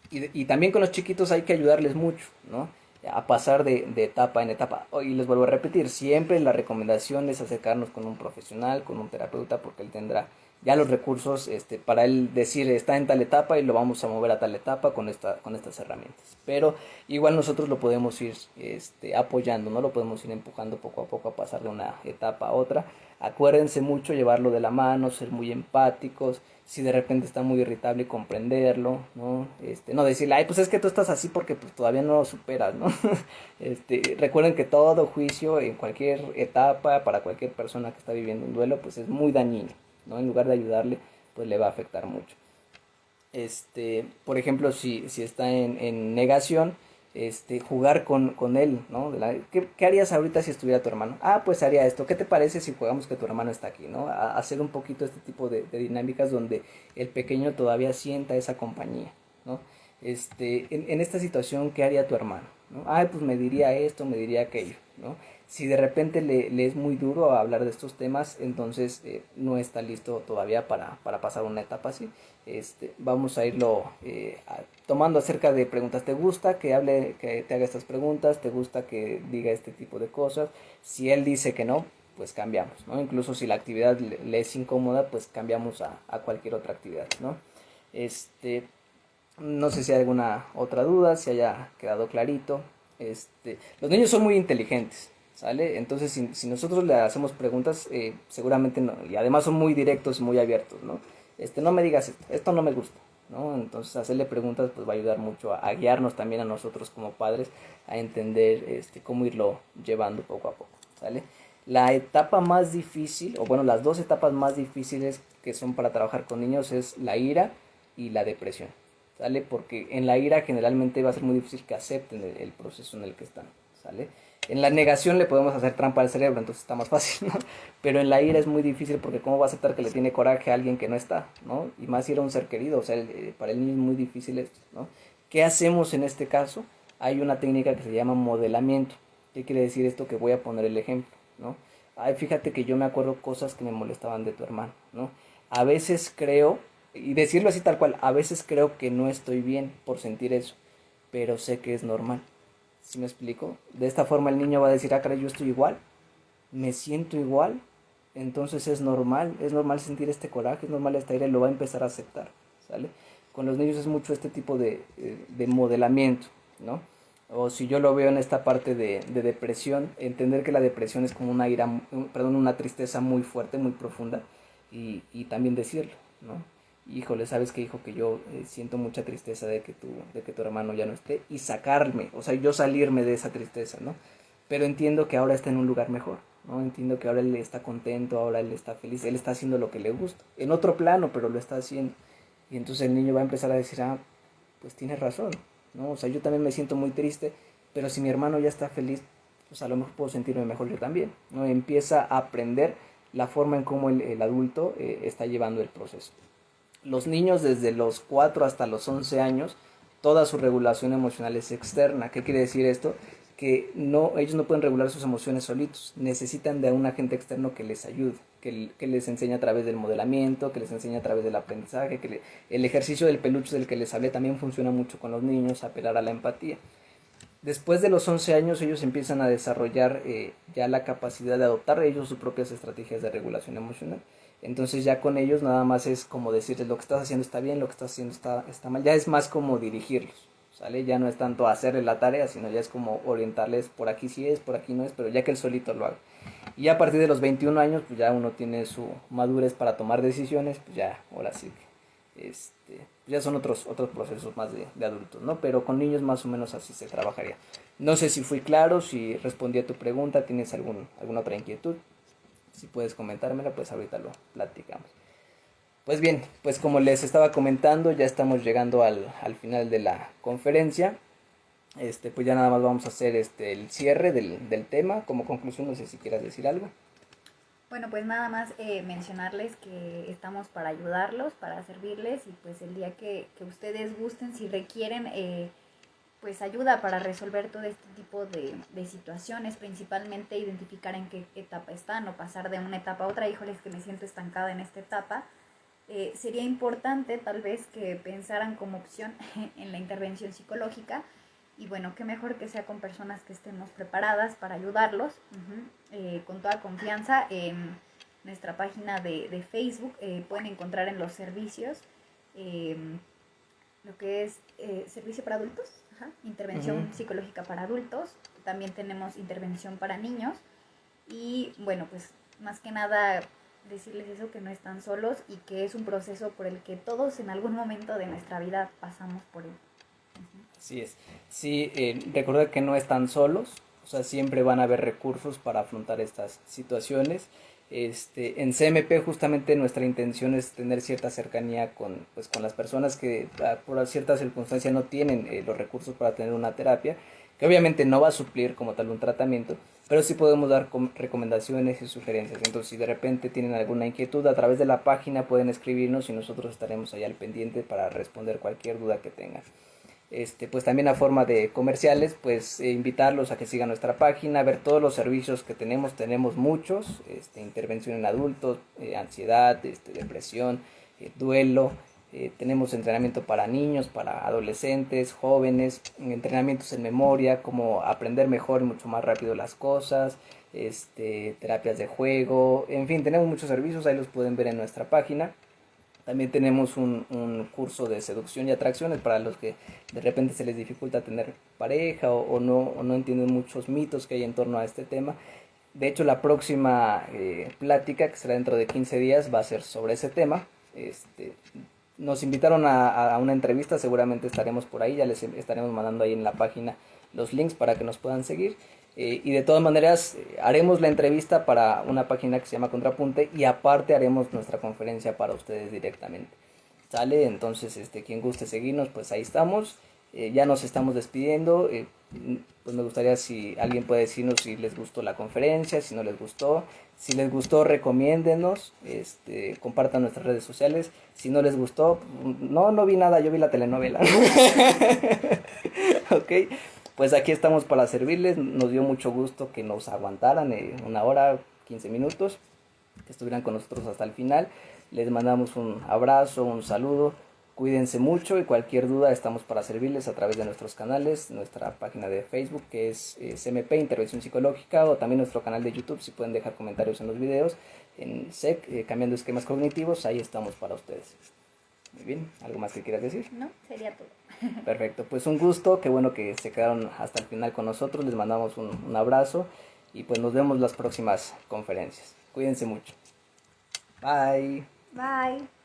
Y también con los chiquitos hay que ayudarles mucho, ¿no? A pasar de etapa en etapa. Y les vuelvo a repetir, siempre la recomendación es acercarnos con un profesional, con un terapeuta, porque él tendrá ya los recursos para él decir está en tal etapa y lo vamos a mover a tal etapa con estas herramientas. Pero igual nosotros lo podemos ir apoyando, ¿no? Lo podemos ir empujando poco a poco a pasar de una etapa a otra. Acuérdense mucho llevarlo de la mano, ser muy empáticos. Si de repente está muy irritable, comprenderlo, ¿no? No decirle, ay, pues es que tú estás así porque pues, todavía no lo superas, ¿no? Recuerden que todo juicio en cualquier etapa, para cualquier persona que está viviendo un duelo, pues es muy dañino, ¿no? En lugar de ayudarle, pues le va a afectar mucho. Por ejemplo, si está en negación, jugar con él, ¿no? ¿Qué harías ahorita si estuviera tu hermano? Ah, pues haría esto. ¿Qué te parece si jugamos que tu hermano está aquí, ¿no? Hacer un poquito este tipo de dinámicas donde el pequeño todavía sienta esa compañía, ¿no? En esta situación, ¿qué haría tu hermano? ¿No? Ah, pues me diría esto, me diría aquello, ¿no? Si de repente le es muy duro hablar de estos temas, entonces no está listo todavía para pasar una etapa así. Vamos a irlo tomando acerca de preguntas. ¿Te gusta que te haga estas preguntas? ¿Te gusta que diga este tipo de cosas? Si él dice que no, pues cambiamos, ¿no? Incluso si la actividad le es incómoda, pues cambiamos a cualquier otra actividad, ¿no? No sé si hay alguna otra duda, si haya quedado clarito. Los niños son muy inteligentes, ¿sale? Entonces, si nosotros le hacemos preguntas, seguramente no, y además son muy directos y muy abiertos, ¿no? No me digas esto no me gusta, ¿no? Entonces, hacerle preguntas pues va a ayudar mucho a guiarnos también a nosotros como padres a entender cómo irlo llevando poco a poco, ¿sale? La etapa más difícil, o bueno, las dos etapas más difíciles que son para trabajar con niños es la ira y la depresión, ¿sale? Porque en la ira generalmente va a ser muy difícil que acepten el proceso en el que están, ¿sale? En la negación le podemos hacer trampa al cerebro, entonces está más fácil, ¿no? Pero en la ira es muy difícil porque cómo va a aceptar que le tiene coraje a alguien que no está, ¿no? Y más si era un ser querido, o sea, para el niño es muy difícil esto, ¿no? ¿Qué hacemos en este caso? Hay una técnica que se llama modelamiento. ¿Qué quiere decir esto? Que voy a poner el ejemplo, ¿no? Ay, fíjate que yo me acuerdo cosas que me molestaban de tu hermano, ¿no? A veces creo, y decirlo así tal cual, a veces creo que no estoy bien por sentir eso, pero sé que es normal. ¿Sí me explico? De esta forma el niño va a decir, ah, caray, yo estoy igual, me siento igual, entonces es normal sentir este coraje, es normal esta ira y lo va a empezar a aceptar, ¿sale? Con los niños es mucho este tipo de modelamiento, ¿no? O si yo lo veo en esta parte de depresión, entender que la depresión es como una ira, perdón, una tristeza muy fuerte, muy profunda, y también decirlo, ¿no? Híjole, ¿sabes qué, hijo? Que yo siento mucha tristeza de que tu hermano ya no esté, y sacarme, o sea, yo salirme de esa tristeza, ¿no? Pero entiendo que ahora está en un lugar mejor, ¿no? Entiendo que ahora él está contento, ahora él está feliz, él está haciendo lo que le gusta, en otro plano, pero lo está haciendo. Y entonces el niño va a empezar a decir, ah, pues tienes razón, ¿no? O sea, yo también me siento muy triste, pero si mi hermano ya está feliz, pues a lo mejor puedo sentirme mejor yo también, ¿no? Empieza a aprender la forma en cómo el adulto está llevando el proceso. Los niños desde los 4 hasta los 11 años, toda su regulación emocional es externa. ¿Qué quiere decir esto? Que ellos no pueden regular sus emociones solitos, necesitan de un agente externo que les ayude. que les enseña a través del modelamiento, que les enseña a través del aprendizaje, el ejercicio del peluche del que les hablé también funciona mucho con los niños, apelar a la empatía. Después de los 11 años ellos empiezan a desarrollar ya la capacidad de adoptar ellos sus propias estrategias de regulación emocional. Entonces ya con ellos nada más es como decirles lo que estás haciendo está bien, lo que estás haciendo está mal. Ya es más como dirigirlos, ¿sale? Ya no es tanto hacerle la tarea, sino ya es como orientarles por aquí sí es, por aquí no es, pero ya que él solito lo haga. Y a partir de los 21 años, pues ya uno tiene su madurez para tomar decisiones, pues ya, ahora sí que, ya son otros procesos más de adultos, ¿no? Pero con niños más o menos así se trabajaría. No sé si fui claro, si respondí a tu pregunta, ¿tienes alguna otra inquietud? Si puedes comentármela, pues ahorita lo platicamos. Pues bien, pues como les estaba comentando, ya estamos llegando al final de la conferencia. Pues ya nada más vamos a hacer el cierre del tema. Como conclusión, no sé si quieras decir algo. Bueno, pues nada más mencionarles que estamos para ayudarlos, para servirles y pues el día que ustedes gusten, si requieren pues ayuda para resolver todo este tipo de situaciones, principalmente identificar en qué etapa están o pasar de una etapa a otra. Híjoles, que me siento estancada en esta etapa. Sería importante tal vez que pensaran como opción en la intervención psicológica. Y bueno, qué mejor que sea con personas que estemos preparadas para ayudarlos, con toda confianza. En nuestra página de Facebook pueden encontrar en los servicios lo que es servicio para adultos, intervención psicológica para adultos. También tenemos intervención para niños. Y bueno, pues más que nada decirles eso, que no están solos y que es un proceso por el que todos en algún momento de nuestra vida pasamos por él. Así es. Sí, recordar que no están solos, o sea, siempre van a haber recursos para afrontar estas situaciones. En CMP justamente nuestra intención es tener cierta cercanía con las personas que por ciertas circunstancias no tienen los recursos para tener una terapia, que obviamente no va a suplir como tal un tratamiento, pero sí podemos dar recomendaciones y sugerencias. Entonces, si de repente tienen alguna inquietud, a través de la página pueden escribirnos y nosotros estaremos ahí al pendiente para responder cualquier duda que tengan. Pues también a forma de comerciales, pues invitarlos a que sigan nuestra página, ver todos los servicios que tenemos muchos, intervención en adultos, ansiedad, depresión, duelo, tenemos entrenamiento para niños, para adolescentes, jóvenes, entrenamientos en memoria, como aprender mejor y mucho más rápido las cosas, terapias de juego, en fin, tenemos muchos servicios, ahí los pueden ver en nuestra página. También tenemos un curso de seducción y atracciones para los que de repente se les dificulta tener pareja o no entienden muchos mitos que hay en torno a este tema. De hecho, la próxima plática, que será dentro de 15 días, va a ser sobre ese tema. Nos invitaron a una entrevista, seguramente estaremos por ahí, ya les estaremos mandando ahí en la página los links para que nos puedan seguir. Y de todas maneras haremos la entrevista para una página que se llama Contrapunte y aparte haremos nuestra conferencia para ustedes directamente. ¿Sale? Entonces, quien guste seguirnos, pues ahí estamos. Ya nos estamos despidiendo. Pues me gustaría si alguien puede decirnos si les gustó la conferencia, si no les gustó. Si les gustó, recomiéndenos, compartan nuestras redes sociales. Si no les gustó, no vi nada, yo vi la telenovela. Ok. Pues aquí estamos para servirles, nos dio mucho gusto que nos aguantaran 1 hora, 15 minutos, que estuvieran con nosotros hasta el final. Les mandamos un abrazo, un saludo, cuídense mucho y cualquier duda estamos para servirles a través de nuestros canales, nuestra página de Facebook que es CMP Intervención Psicológica, o también nuestro canal de YouTube, si pueden dejar comentarios en los videos, en SEC, Cambiando Esquemas Cognitivos, ahí estamos para ustedes. Muy bien, ¿algo más que quieras decir? No, sería todo. Perfecto, pues un gusto, qué bueno que se quedaron hasta el final con nosotros, les mandamos un abrazo y pues nos vemos las próximas conferencias. Cuídense mucho. Bye. Bye.